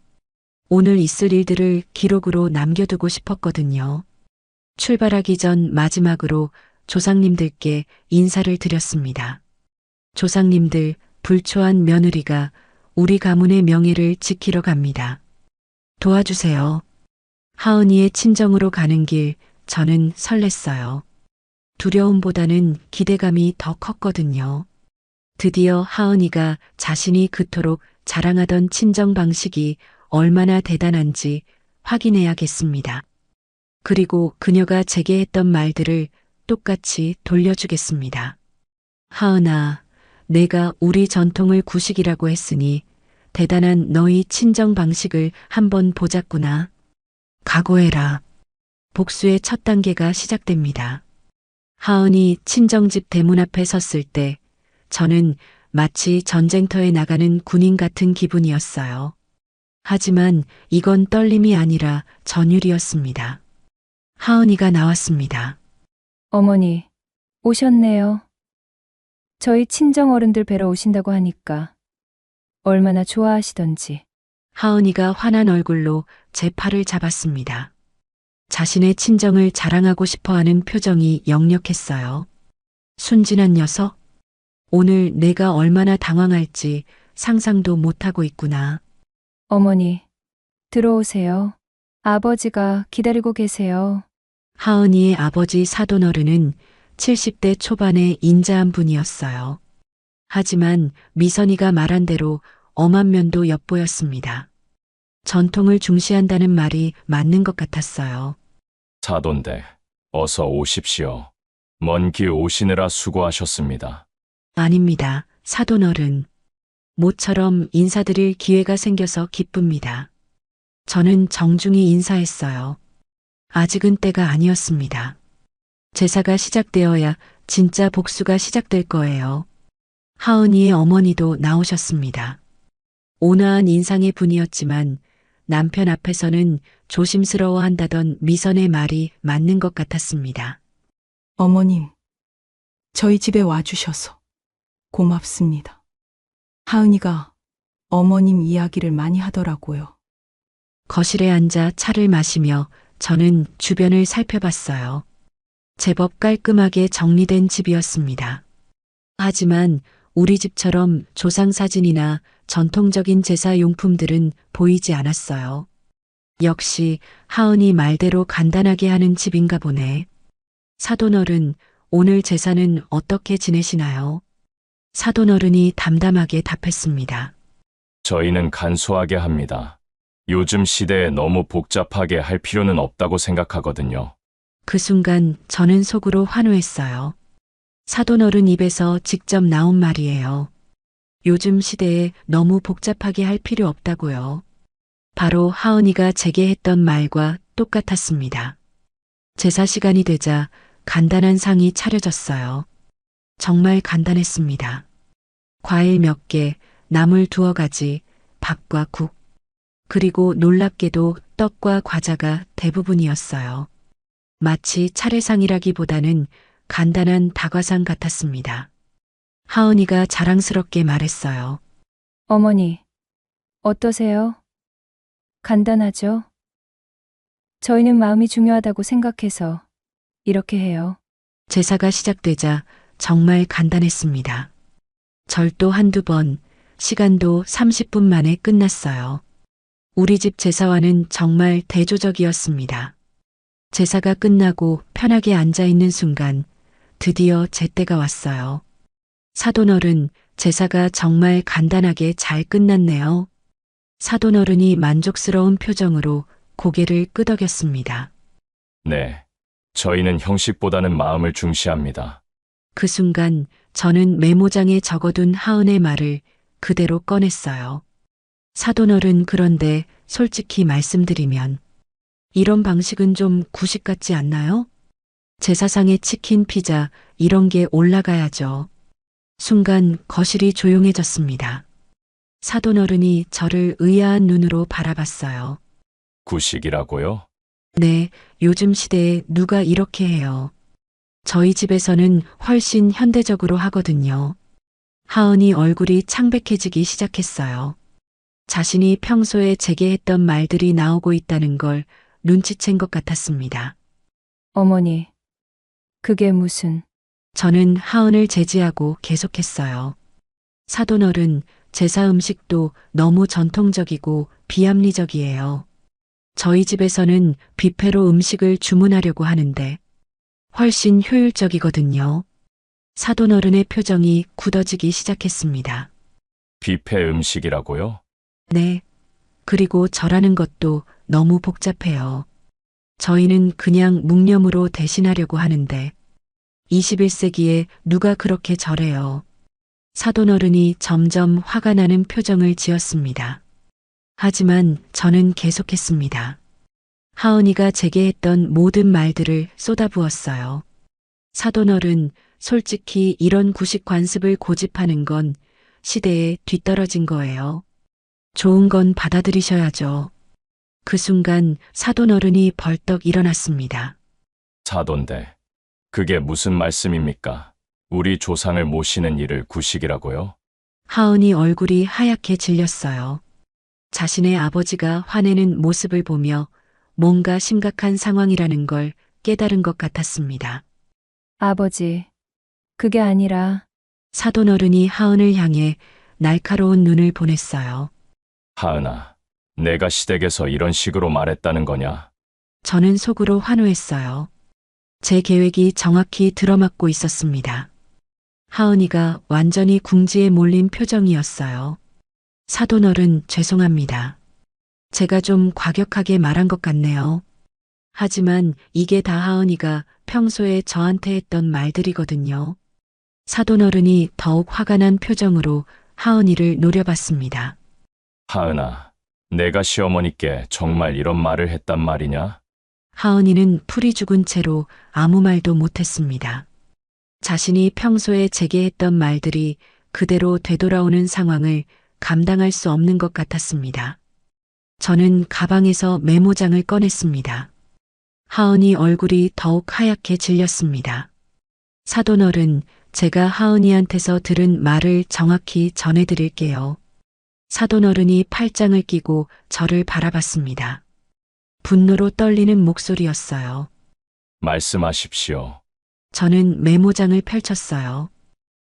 오늘 있을 일들을 기록으로 남겨두고 싶었거든요. 출발하기 전 마지막으로 조상님들께 인사를 드렸습니다. 조상님들, 불초한 며느리가 우리 가문의 명예를 지키러 갑니다. 도와주세요. 하은이의 친정으로 가는 길, 저는 설렜어요. 두려움보다는 기대감이 더 컸거든요. 드디어 하은이가 자신이 그토록 자랑하던 친정 방식이 얼마나 대단한지 확인해야겠습니다. 그리고 그녀가 제게 했던 말들을 똑같이 돌려주겠습니다. 하은아, 내가 우리 전통을 구식이라고 했으니 대단한 너희 친정 방식을 한번 보자꾸나. 각오해라. 복수의 첫 단계가 시작됩니다. 하은이 친정집 대문 앞에 섰을 때 저는 마치 전쟁터에 나가는 군인 같은 기분이었어요. 하지만 이건 떨림이 아니라 전율이었습니다. 하은이가 나왔습니다. 어머니, 오셨네요. 저희 친정 어른들 뵈러 오신다고 하니까 얼마나 좋아하시던지. 하은이가 화난 얼굴로 제 팔을 잡았습니다. 자신의 친정을 자랑하고 싶어하는 표정이 역력했어요. 순진한 녀석? 오늘 내가 얼마나 당황할지 상상도 못하고 있구나. 어머니, 들어오세요. 아버지가 기다리고 계세요. 하은이의 아버지 사돈어른은 70대 초반의 인자한 분이었어요. 하지만 미선이가 말한 대로 엄한 면도 엿보였습니다. 전통을 중시한다는 말이 맞는 것 같았어요. 사돈대, 어서 오십시오. 먼 길 오시느라 수고하셨습니다. 아닙니다, 사돈어른. 모처럼 인사드릴 기회가 생겨서 기쁩니다. 저는 정중히 인사했어요. 아직은 때가 아니었습니다. 제사가 시작되어야 진짜 복수가 시작될 거예요. 하은이의 어머니도 나오셨습니다. 온화한 인상의 분이었지만 남편 앞에서는 조심스러워한다던 미선의 말이 맞는 것 같았습니다. 어머님, 저희 집에 와주셔서 고맙습니다. 하은이가 어머님 이야기를 많이 하더라고요. 거실에 앉아 차를 마시며 저는 주변을 살펴봤어요. 제법 깔끔하게 정리된 집이었습니다. 하지만 우리 집처럼 조상사진이나 전통적인 제사 용품들은 보이지 않았어요. 역시 하은이 말대로 간단하게 하는 집인가 보네. 사돈어른, 오늘 제사는 어떻게 지내시나요? 사돈어른이 담담하게 답했습니다. 저희는 간소하게 합니다. 요즘 시대에 너무 복잡하게 할 필요는 없다고 생각하거든요. 그 순간 저는 속으로 환호했어요. 사돈어른 입에서 직접 나온 말이에요. 요즘 시대에 너무 복잡하게 할 필요 없다고요. 바로 하은이가 제게 했던 말과 똑같았습니다. 제사 시간이 되자 간단한 상이 차려졌어요. 정말 간단했습니다. 과일 몇 개, 나물 2가지, 밥과 국, 그리고 놀랍게도 떡과 과자가 대부분이었어요. 마치 차례상이라기보다는 간단한 다과상 같았습니다. 하은이가 자랑스럽게 말했어요. 어머니, 어떠세요? 간단하죠? 저희는 마음이 중요하다고 생각해서 이렇게 해요. 제사가 시작되자 정말 간단했습니다. 절도 1~2번, 시간도 30분 만에 끝났어요. 우리 집 제사와는 정말 대조적이었습니다. 제사가 끝나고 편하게 앉아있는 순간 드디어 제 때가 왔어요. 사돈어른, 제사가 정말 간단하게 잘 끝났네요. 사돈어른이 만족스러운 표정으로 고개를 끄덕였습니다. 네, 저희는 형식보다는 마음을 중시합니다. 그 순간 저는 메모장에 적어둔 하은의 말을 그대로 꺼냈어요. 사돈어른, 그런데 솔직히 말씀드리면 이런 방식은 좀 구식 같지 않나요? 제사상에 치킨, 피자 이런 게 올라가야죠. 순간 거실이 조용해졌습니다. 사돈어른이 저를 의아한 눈으로 바라봤어요. 구식이라고요? 네, 요즘 시대에 누가 이렇게 해요. 저희 집에서는 훨씬 현대적으로 하거든요. 하은이 얼굴이 창백해지기 시작했어요. 자신이 평소에 제게 했던 말들이 나오고 있다는 걸 눈치챈 것 같았습니다. 어머니, 그게 무슨... 저는 하은을 제지하고 계속했어요. 사돈어른, 제사 음식도 너무 전통적이고 비합리적이에요. 저희 집에서는 뷔페로 음식을 주문하려고 하는데 훨씬 효율적이거든요. 사돈어른의 표정이 굳어지기 시작했습니다. 뷔페 음식이라고요? 네. 그리고 절하는 것도 너무 복잡해요. 저희는 그냥 묵념으로 대신하려고 하는데 21세기에 누가 그렇게 절해요. 사돈어른이 점점 화가 나는 표정을 지었습니다. 하지만 저는 계속했습니다. 하은이가 제게 했던 모든 말들을 쏟아부었어요. 사돈어른, 솔직히 이런 구식 관습을 고집하는 건 시대에 뒤떨어진 거예요. 좋은 건 받아들이셔야죠. 그 순간 사돈어른이 벌떡 일어났습니다. 사돈대. 그게 무슨 말씀입니까? 우리 조상을 모시는 일을 구식이라고요? 하은이 얼굴이 하얗게 질렸어요. 자신의 아버지가 화내는 모습을 보며 뭔가 심각한 상황이라는 걸 깨달은 것 같았습니다. 아버지, 그게 아니라 사돈어른이 하은을 향해 날카로운 눈을 보냈어요. 하은아, 내가 시댁에서 이런 식으로 말했다는 거냐? 저는 속으로 환호했어요. 제 계획이 정확히 들어맞고 있었습니다. 하은이가 완전히 궁지에 몰린 표정이었어요. 사돈어른 죄송합니다. 제가 좀 과격하게 말한 것 같네요. 하지만 이게 다 하은이가 평소에 저한테 했던 말들이거든요. 사돈어른이 더욱 화가 난 표정으로 하은이를 노려봤습니다. 하은아, 내가 시어머니께 정말 이런 말을 했단 말이냐? 하은이는 풀이 죽은 채로 아무 말도 못했습니다. 자신이 평소에 제게 했던 말들이 그대로 되돌아오는 상황을 감당할 수 없는 것 같았습니다. 저는 가방에서 메모장을 꺼냈습니다. 하은이 얼굴이 더욱 하얗게 질렸습니다. 사돈어른, 제가 하은이한테서 들은 말을 정확히 전해드릴게요. 사돈어른이 팔짱을 끼고 저를 바라봤습니다. 분노로 떨리는 목소리였어요. 말씀하십시오. 저는 메모장을 펼쳤어요.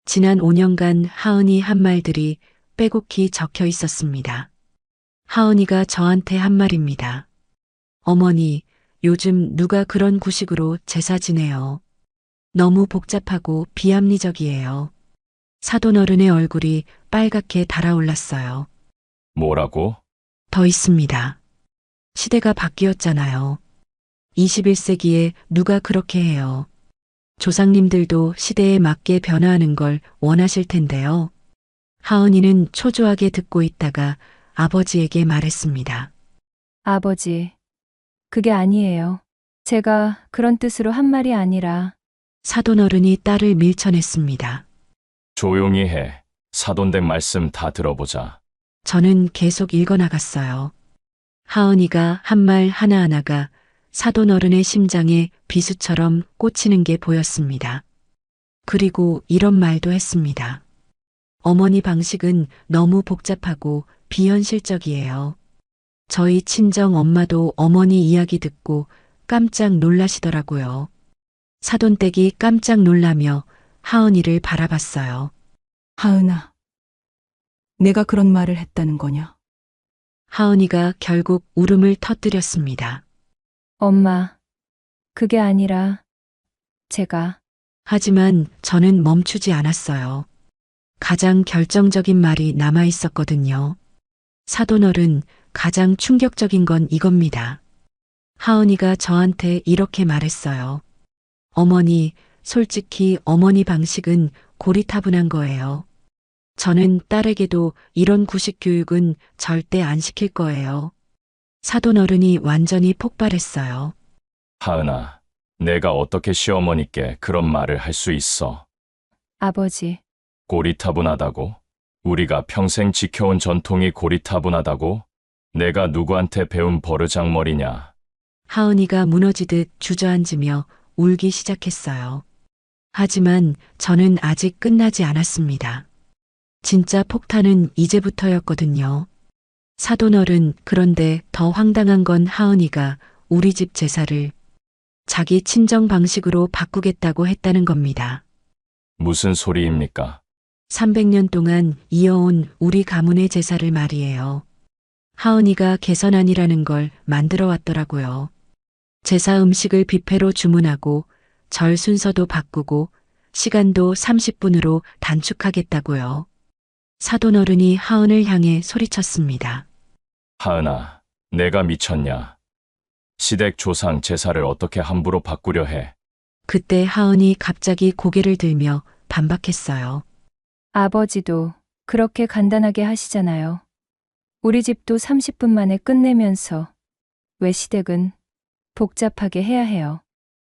지난 5년간 하은이 한 말들이 빼곡히 적혀 있었습니다. 하은이가 저한테 한 말입니다. 어머니, 요즘 누가 그런 구식으로 제사 지내요. 너무 복잡하고 비합리적이에요. 사돈어른의 얼굴이 빨갛게 달아올랐어요. 뭐라고? 더 있습니다. 시대가 바뀌었잖아요. 21세기에 누가 그렇게 해요. 조상님들도 시대에 맞게 변화하는 걸 원하실 텐데요. 하은이는 초조하게 듣고 있다가 아버지에게 말했습니다. 아버지, 그게 아니에요. 제가 그런 뜻으로 한 말이 아니라 사돈어른이 딸을 밀쳐냈습니다. 조용히 해. 사돈댁 말씀 다 들어보자. 저는 계속 읽어나갔어요. 하은이가 한 말 하나하나가 사돈어른의 심장에 비수처럼 꽂히는 게 보였습니다. 그리고 이런 말도 했습니다. 어머니 방식은 너무 복잡하고 비현실적이에요. 저희 친정 엄마도 어머니 이야기 듣고 깜짝 놀라시더라고요. 사돈댁이 깜짝 놀라며 하은이를 바라봤어요. 하은아, 내가 그런 말을 했다는 거냐? 하은이가 결국 울음을 터뜨렸습니다. 엄마, 그게 아니라 제가 하지만 저는 멈추지 않았어요. 가장 결정적인 말이 남아 있었거든요. 사돈어른, 가장 충격적인 건 이겁니다. 하은이가 저한테 이렇게 말했어요. 어머니, 솔직히 어머니 방식은 고리타분한 거예요. 저는 딸에게도 이런 구식 교육은 절대 안 시킬 거예요. 사돈어른이 완전히 폭발했어요. 하은아, 내가 어떻게 시어머니께 그런 말을 할 수 있어? 아버지, 고리타분하다고? 우리가 평생 지켜온 전통이 고리타분하다고? 내가 누구한테 배운 버르장머리냐? 하은이가 무너지듯 주저앉으며 울기 시작했어요. 하지만 저는 아직 끝나지 않았습니다. 진짜 폭탄은 이제부터였거든요. 사돈어른, 그런데 더 황당한 건 하은이가 우리 집 제사를 자기 친정 방식으로 바꾸겠다고 했다는 겁니다. 무슨 소리입니까? 300년 동안 이어온 우리 가문의 제사를 말이에요. 하은이가 개선안이라는 걸 만들어 왔더라고요. 제사 음식을 뷔페로 주문하고 절 순서도 바꾸고 시간도 30분으로 단축하겠다고요. 사돈어른이 하은을 향해 소리쳤습니다. 하은아, 내가 미쳤냐? 시댁 조상 제사를 어떻게 함부로 바꾸려 해? 그때 하은이 갑자기 고개를 들며 반박했어요. 아버지도 그렇게 간단하게 하시잖아요. 우리 집도 30분 만에 끝내면서 왜 시댁은 복잡하게 해야 해요.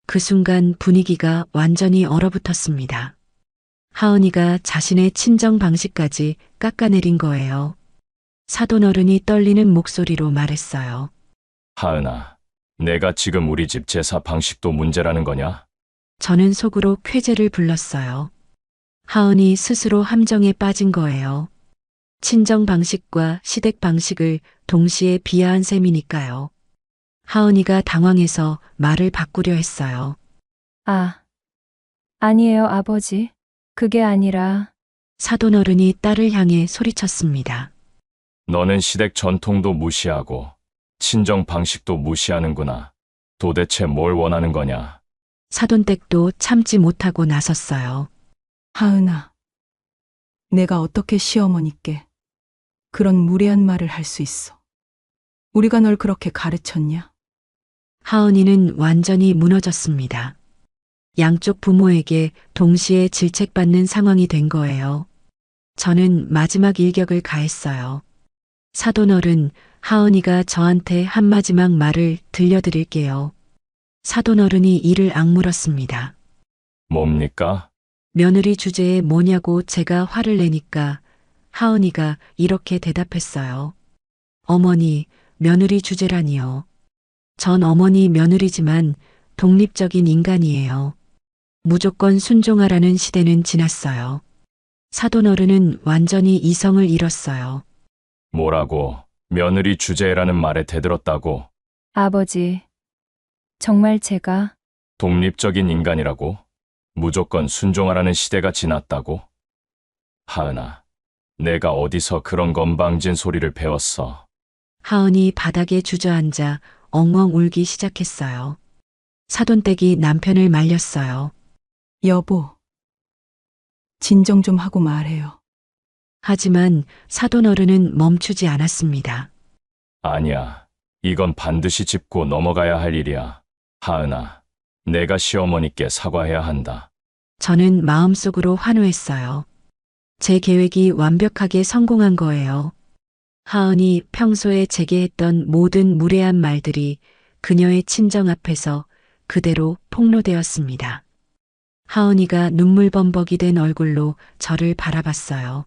그 순간 분위기가 완전히 얼어붙었습니다. 하은이가 자신의 친정 방식까지 깎아내린 거예요. 사돈어른이 떨리는 목소리로 말했어요. 하은아, 내가 지금 우리 집 제사 방식도 문제라는 거냐? 저는 속으로 쾌재를 불렀어요. 하은이 스스로 함정에 빠진 거예요. 친정 방식과 시댁 방식을 동시에 비하한 셈이니까요. 하은이가 당황해서 말을 바꾸려 했어요. 아니에요, 아버지. 그게 아니라 사돈어른이 딸을 향해 소리쳤습니다. 너는 시댁 전통도 무시하고 친정 방식도 무시하는구나. 도대체 뭘 원하는 거냐? 사돈댁도 참지 못하고 나섰어요. 하은아, 내가 어떻게 시어머니께 그런 무례한 말을 할 수 있어? 우리가 널 그렇게 가르쳤냐? 하은이는 완전히 무너졌습니다. 양쪽 부모에게 동시에 질책받는 상황이 된 거예요. 저는 마지막 일격을 가했어요. 사돈어른, 하은이가 저한테 한 마지막 말을 들려드릴게요. 사돈어른이 이를 악물었습니다. 뭡니까? 며느리 주제에 뭐냐고 제가 화를 내니까 하은이가 이렇게 대답했어요. 어머니, 며느리 주제라니요. 전 어머니 며느리지만 독립적인 인간이에요. 무조건 순종하라는 시대는 지났어요. 사돈어른은 완전히 이성을 잃었어요. 뭐라고? 며느리 주제라는 말에 대들었다고? 아버지, 정말 제가 독립적인 인간이라고? 무조건 순종하라는 시대가 지났다고? 하은아, 내가 어디서 그런 건방진 소리를 배웠어? 하은이 바닥에 주저앉아 엉엉 울기 시작했어요. 사돈댁이 남편을 말렸어요. 여보, 진정 좀 하고 말해요. 하지만 사돈어른은 멈추지 않았습니다. 아니야. 이건 반드시 짚고 넘어가야 할 일이야. 하은아, 내가 시어머니께 사과해야 한다. 저는 마음속으로 환호했어요. 제 계획이 완벽하게 성공한 거예요. 하은이 평소에 제게 했던 모든 무례한 말들이 그녀의 친정 앞에서 그대로 폭로되었습니다. 하은이가 눈물범벅이 된 얼굴로 저를 바라봤어요.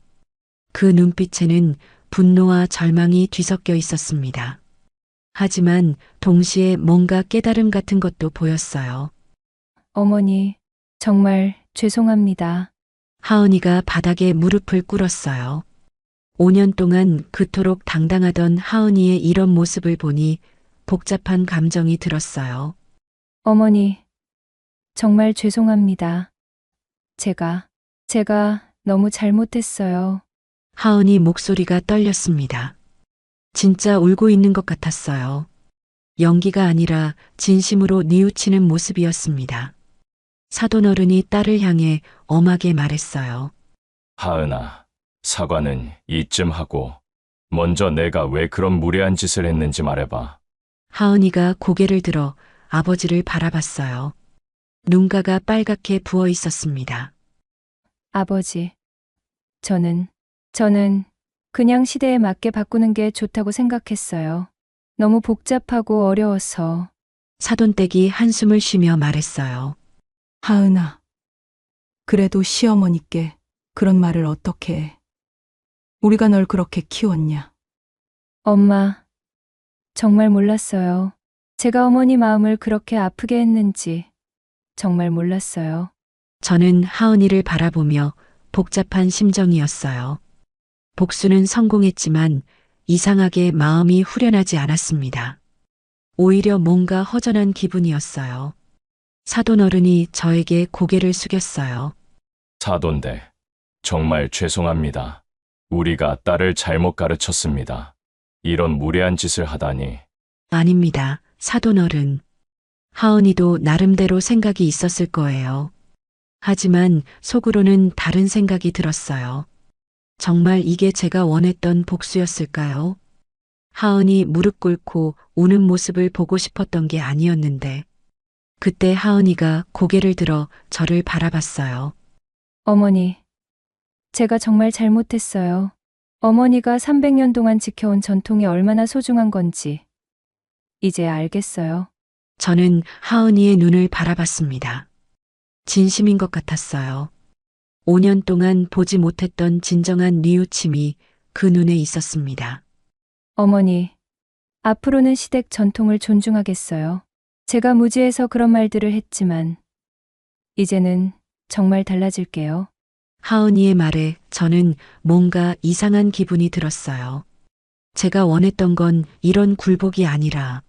그 눈빛에는 분노와 절망이 뒤섞여 있었습니다. 하지만 동시에 뭔가 깨달음 같은 것도 보였어요. 어머니, 정말 죄송합니다. 하은이가 바닥에 무릎을 꿇었어요. 5년 동안 그토록 당당하던 하은이의 이런 모습을 보니 복잡한 감정이 들었어요. 어머니, 정말 죄송합니다. 제가 너무 잘못했어요. 하은이 목소리가 떨렸습니다. 진짜 울고 있는 것 같았어요. 연기가 아니라 진심으로 뉘우치는 모습이었습니다. 사돈어른이 딸을 향해 엄하게 말했어요. 하은아, 사과는 이쯤 하고 먼저 내가 왜 그런 무례한 짓을 했는지 말해봐. 하은이가 고개를 들어 아버지를 바라봤어요. 눈가가 빨갛게 부어 있었습니다. 아버지, 저는 그냥 시대에 맞게 바꾸는 게 좋다고 생각했어요. 너무 복잡하고 어려워서. 사돈댁이 한숨을 쉬며 말했어요. 하은아, 그래도 시어머니께 그런 말을 어떻게 해? 우리가 널 그렇게 키웠냐? 엄마, 정말 몰랐어요. 제가 어머니 마음을 그렇게 아프게 했는지 정말 몰랐어요. 저는 하은이를 바라보며 복잡한 심정이었어요. 복수는 성공했지만 이상하게 마음이 후련하지 않았습니다. 오히려 뭔가 허전한 기분이었어요. 사돈어른이 저에게 고개를 숙였어요. 사돈댁, 정말 죄송합니다. 우리가 딸을 잘못 가르쳤습니다. 이런 무례한 짓을 하다니. 아닙니다, 사돈어른. 하은이도 나름대로 생각이 있었을 거예요. 하지만 속으로는 다른 생각이 들었어요. 정말 이게 제가 원했던 복수였을까요? 하은이 무릎 꿇고 우는 모습을 보고 싶었던 게 아니었는데, 그때 하은이가 고개를 들어 저를 바라봤어요. 어머니, 제가 정말 잘못했어요. 어머니가 300년 동안 지켜온 전통이 얼마나 소중한 건지 이제 알겠어요. 저는 하은이의 눈을 바라봤습니다. 진심인 것 같았어요. 5년 동안 보지 못했던 진정한 뉘우침이 그 눈에 있었습니다. 어머니, 앞으로는 시댁 전통을 존중하겠어요. 제가 무지해서 그런 말들을 했지만, 이제는 정말 달라질게요. 하은이의 말에 저는 뭔가 이상한 기분이 들었어요. 제가 원했던 건 이런 굴복이 아니라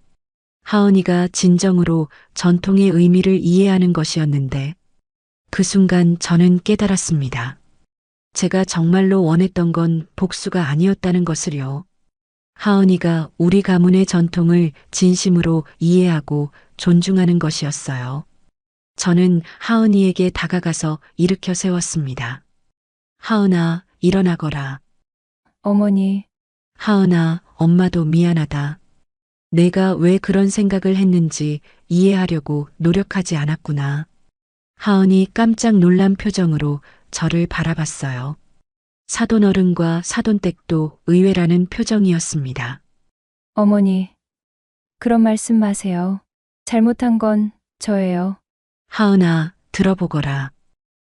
하은이가 진정으로 전통의 의미를 이해하는 것이었는데 그 순간 저는 깨달았습니다. 제가 정말로 원했던 건 복수가 아니었다는 것을요. 하은이가 우리 가문의 전통을 진심으로 이해하고 존중하는 것이었어요. 저는 하은이에게 다가가서 일으켜 세웠습니다. 하은아, 일어나거라. 어머니, 하은아, 엄마도 미안하다. 내가 왜 그런 생각을 했는지 이해하려고 노력하지 않았구나. 하은이 깜짝 놀란 표정으로 저를 바라봤어요. 사돈어른과 사돈댁도 의외라는 표정이었습니다. 어머니, 그런 말씀 마세요. 잘못한 건 저예요. 하은아, 들어보거라.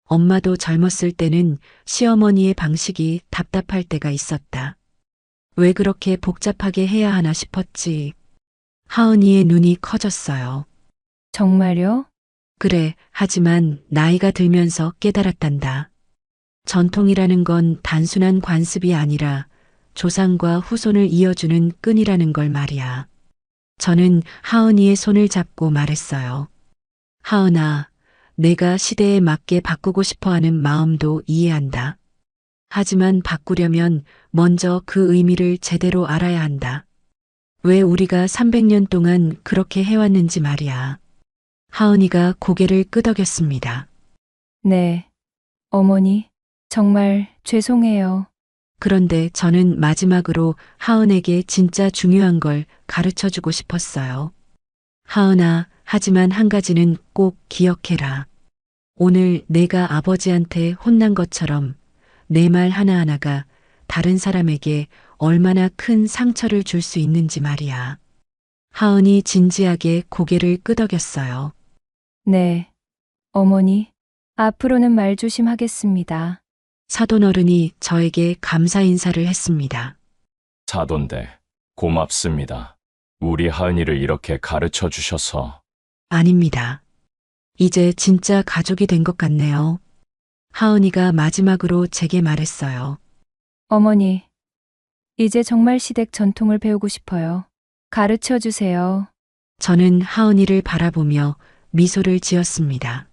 엄마도 젊었을 때는 시어머니의 방식이 답답할 때가 있었다. 왜 그렇게 복잡하게 해야 하나 싶었지. 하은이의 눈이 커졌어요. 정말요? 그래, 하지만 나이가 들면서 깨달았단다. 전통이라는 건 단순한 관습이 아니라 조상과 후손을 이어주는 끈이라는 걸 말이야. 저는 하은이의 손을 잡고 말했어요. 하은아, 내가 시대에 맞게 바꾸고 싶어 하는 마음도 이해한다. 하지만 바꾸려면 먼저 그 의미를 제대로 알아야 한다. 왜 우리가 300년 동안 그렇게 해왔는지 말이야. 하은이가 고개를 끄덕였습니다. 네, 어머니, 정말 죄송해요. 그런데 저는 마지막으로 하은에게 진짜 중요한 걸 가르쳐 주고 싶었어요. 하은아, 하지만 한 가지는 꼭 기억해라. 오늘 내가 아버지한테 혼난 것처럼 내 말 하나하나가 다른 사람에게 얼마나 큰 상처를 줄 수 있는지 말이야. 하은이 진지하게 고개를 끄덕였어요. 네, 어머니, 앞으로는 말 조심하겠습니다. 사돈어른이 저에게 감사 인사를 했습니다. 사돈댁, 고맙습니다. 우리 하은이를 이렇게 가르쳐 주셔서. 아닙니다. 이제 진짜 가족이 된 것 같네요. 하은이가 마지막으로 제게 말했어요. 어머니, 이제 정말 시댁 전통을 배우고 싶어요. 가르쳐 주세요. 저는 하은이를 바라보며 미소를 지었습니다.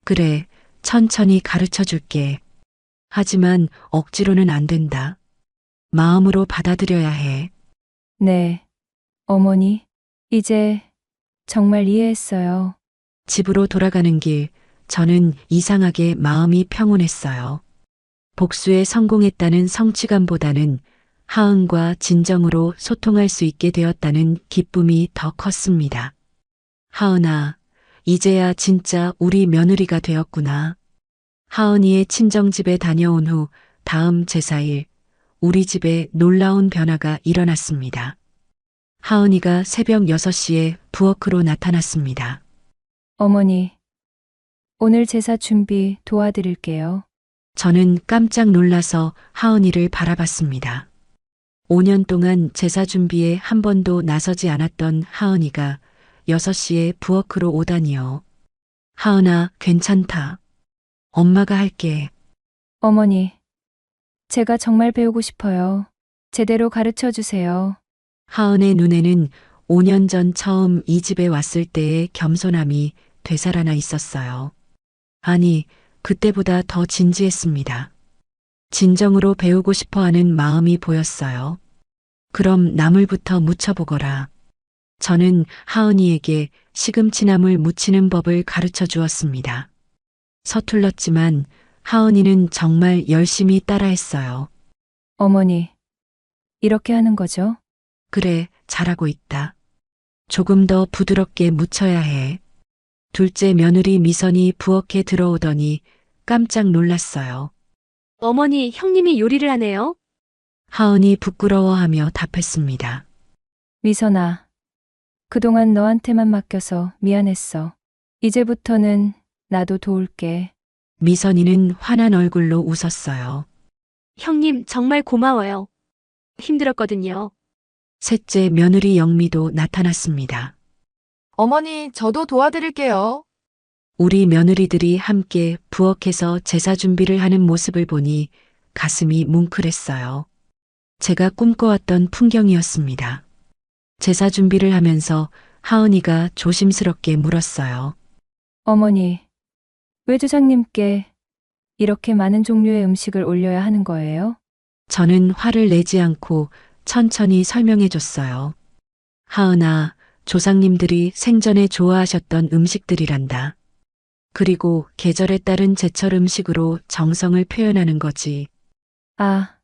그래, 천천히 가르쳐 줄게. 하지만 억지로는 안 된다. 마음으로 받아들여야 해. 네, 어머니, 이제 정말 이해했어요. 집으로 돌아가는 길, 저는 이상하게 마음이 평온했어요. 복수에 성공했다는 성취감보다는 하은과 진정으로 소통할 수 있게 되었다는 기쁨이 더 컸습니다. 하은아, 이제야 진짜 우리 며느리가 되었구나. 하은이의 친정집에 다녀온 후 다음 제사일, 우리 집에 놀라운 변화가 일어났습니다. 하은이가 새벽 6시에 부엌으로 나타났습니다. 어머니, 오늘 제사 준비 도와드릴게요. 저는 깜짝 놀라서 하은이를 바라봤습니다. 5년 동안 제사 준비에 한 번도 나서지 않았던 하은이가 6시에 부엌으로 오다니요. 하은아, 괜찮다. 엄마가 할게. 어머니, 제가 정말 배우고 싶어요. 제대로 가르쳐 주세요. 하은의 눈에는 5년 전 처음 이 집에 왔을 때의 겸손함이 되살아나 있었어요. 아니, 그때보다 더 진지했습니다. 진정으로 배우고 싶어 하는 마음이 보였어요. 그럼 나물부터 무쳐보거라. 저는 하은이에게 시금치나물 무치는 법을 가르쳐 주었습니다. 서툴렀지만 하은이는 정말 열심히 따라했어요. 어머니, 이렇게 하는 거죠? 그래, 잘하고 있다. 조금 더 부드럽게 무쳐야 해. 둘째 며느리 미선이 부엌에 들어오더니 깜짝 놀랐어요. 어머니, 형님이 요리를 하네요. 하은이 부끄러워하며 답했습니다. 미선아, 그동안 너한테만 맡겨서 미안했어. 이제부터는 나도 도울게. 미선이는 환한 얼굴로 웃었어요. 형님 정말 고마워요. 힘들었거든요. 셋째 며느리 영미도 나타났습니다. 어머니, 저도 도와드릴게요. 우리 며느리들이 함께 부엌에서 제사 준비를 하는 모습을 보니 가슴이 뭉클했어요. 제가 꿈꿔왔던 풍경이었습니다. 제사 준비를 하면서 하은이가 조심스럽게 물었어요. 어머니, 왜 주상님께 이렇게 많은 종류의 음식을 올려야 하는 거예요? 저는 화를 내지 않고 천천히 설명해 줬어요. 하은아, 조상님들이 생전에 좋아하셨던 음식들이란다. 그리고 계절에 따른 제철 음식으로 정성을 표현하는 거지. 아,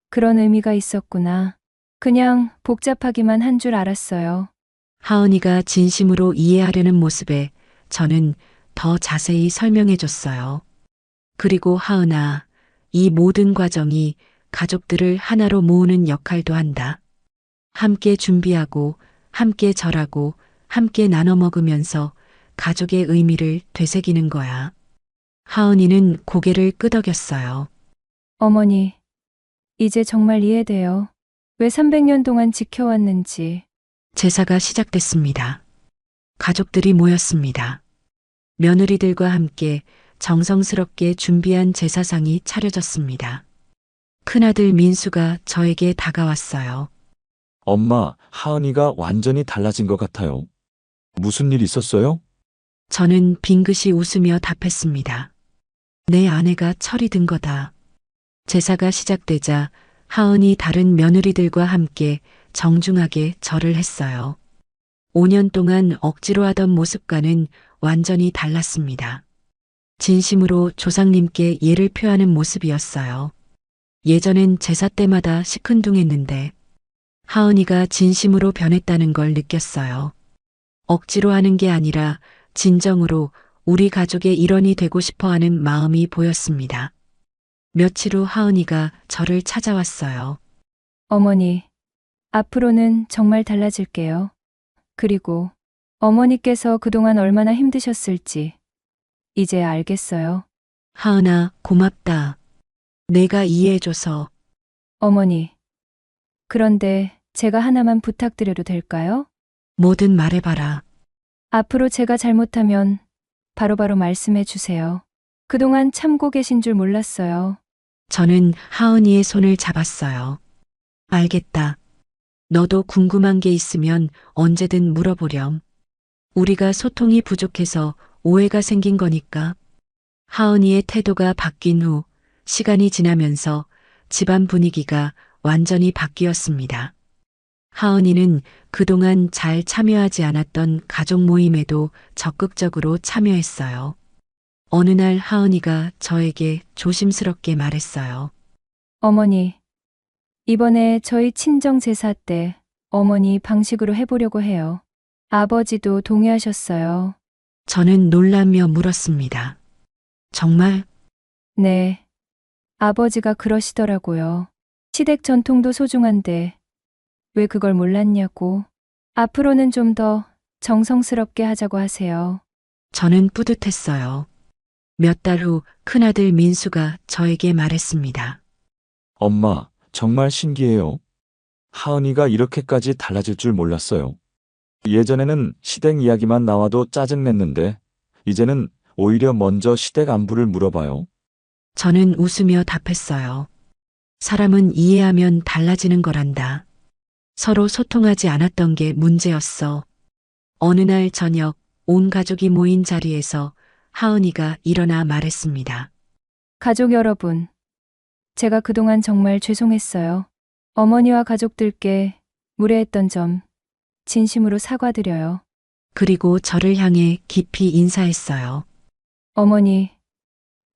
그런 의미가 있었구나. 그냥 복잡하기만 한 줄 알았어요. 하은이가 진심으로 이해하려는 모습에 저는 더 자세히 설명해 줬어요. 그리고 하은아, 이 모든 과정이 가족들을 하나로 모으는 역할도 한다. 함께 준비하고, 함께 절하고, 함께 나눠 먹으면서 가족의 의미를 되새기는 거야. 하은이는 고개를 끄덕였어요. 어머니, 이제 정말 이해돼요. 왜 300년 동안 지켜왔는지. 제사가 시작됐습니다. 가족들이 모였습니다. 며느리들과 함께 정성스럽게 준비한 제사상이 차려졌습니다. 큰아들 민수가 저에게 다가왔어요. 엄마, 하은이가 완전히 달라진 것 같아요. 무슨 일 있었어요? 저는 빙긋이 웃으며 답했습니다. 내 아내가 철이 든 거다. 제사가 시작되자 하은이 다른 며느리들과 함께 정중하게 절을 했어요. 5년 동안 억지로 하던 모습과는 완전히 달랐습니다. 진심으로 조상님께 예를 표하는 모습이었어요. 예전엔 제사 때마다 시큰둥했는데 하은이가 진심으로 변했다는 걸 느꼈어요. 억지로 하는 게 아니라 진정으로 우리 가족의 일원이 되고 싶어 하는 마음이 보였습니다. 며칠 후 하은이가 저를 찾아왔어요. 어머니, 앞으로는 정말 달라질게요. 그리고 어머니께서 그동안 얼마나 힘드셨을지 이제 알겠어요. 하은아, 고맙다. 내가 이해해줘서. 어머니, 그런데 제가 하나만 부탁드려도 될까요? 뭐든 말해봐라. 앞으로 제가 잘못하면 바로바로 말씀해 주세요. 그동안 참고 계신 줄 몰랐어요. 저는 하은이의 손을 잡았어요. 알겠다. 너도 궁금한 게 있으면 언제든 물어보렴. 우리가 소통이 부족해서 오해가 생긴 거니까. 하은이의 태도가 바뀐 후 시간이 지나면서 집안 분위기가 완전히 바뀌었습니다. 하은이는 그동안 잘 참여하지 않았던 가족 모임에도 적극적으로 참여했어요. 어느 날 하은이가 저에게 조심스럽게 말했어요. 어머니, 이번에 저희 친정 제사 때 어머니 방식으로 해보려고 해요. 아버지도 동의하셨어요. 저는 놀라며 물었습니다. 정말? 네. 아버지가 그러시더라고요. 시댁 전통도 소중한데 왜 그걸 몰랐냐고. 앞으로는 좀 더 정성스럽게 하자고 하세요. 저는 뿌듯했어요. 몇 달 후 큰아들 민수가 저에게 말했습니다. 엄마, 정말 신기해요. 하은이가 이렇게까지 달라질 줄 몰랐어요. 예전에는 시댁 이야기만 나와도 짜증냈는데 이제는 오히려 먼저 시댁 안부를 물어봐요. 저는 웃으며 답했어요. 사람은 이해하면 달라지는 거란다. 서로 소통하지 않았던 게 문제였어. 어느 날 저녁 온 가족이 모인 자리에서 하은이가 일어나 말했습니다. 가족 여러분, 제가 그동안 정말 죄송했어요. 어머니와 가족들께 무례했던 점 진심으로 사과드려요. 그리고 저를 향해 깊이 인사했어요. 어머니,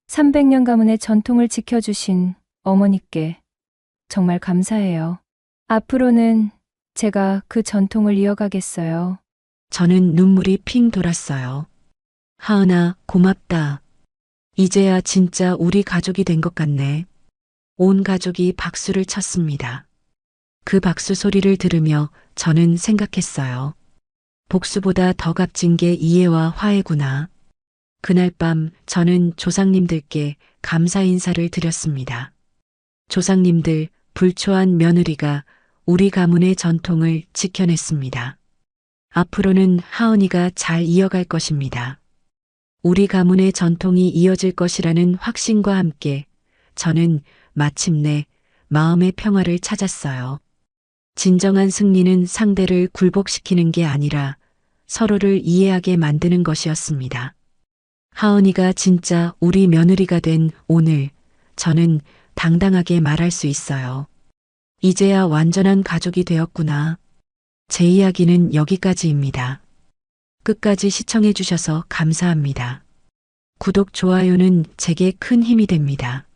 300년 가문의 전통을 지켜주신 어머니께 정말 감사해요. 앞으로는 제가 그 전통을 이어가겠어요. 저는 눈물이 핑 돌았어요. 하은아, 고맙다. 이제야 진짜 우리 가족이 된 것 같네. 온 가족이 박수를 쳤습니다. 그 박수 소리를 들으며 저는 생각했어요. 복수보다 더 값진 게 이해와 화해구나. 그날 밤 저는 조상님들께 감사 인사를 드렸습니다. 조상님들, 불초한 며느리가 우리 가문의 전통을 지켜냈습니다. 앞으로는 하은이가 잘 이어갈 것입니다. 우리 가문의 전통이 이어질 것이라는 확신과 함께 저는 마침내 마음의 평화를 찾았어요. 진정한 승리는 상대를 굴복시키는 게 아니라 서로를 이해하게 만드는 것이었습니다. 하은이가 진짜 우리 며느리가 된 오늘 저는 당당하게 말할 수 있어요. 이제야 완전한 가족이 되었구나. 제 이야기는 여기까지입니다. 끝까지 시청해 주셔서 감사합니다. 구독, 좋아요는 제게 큰 힘이 됩니다.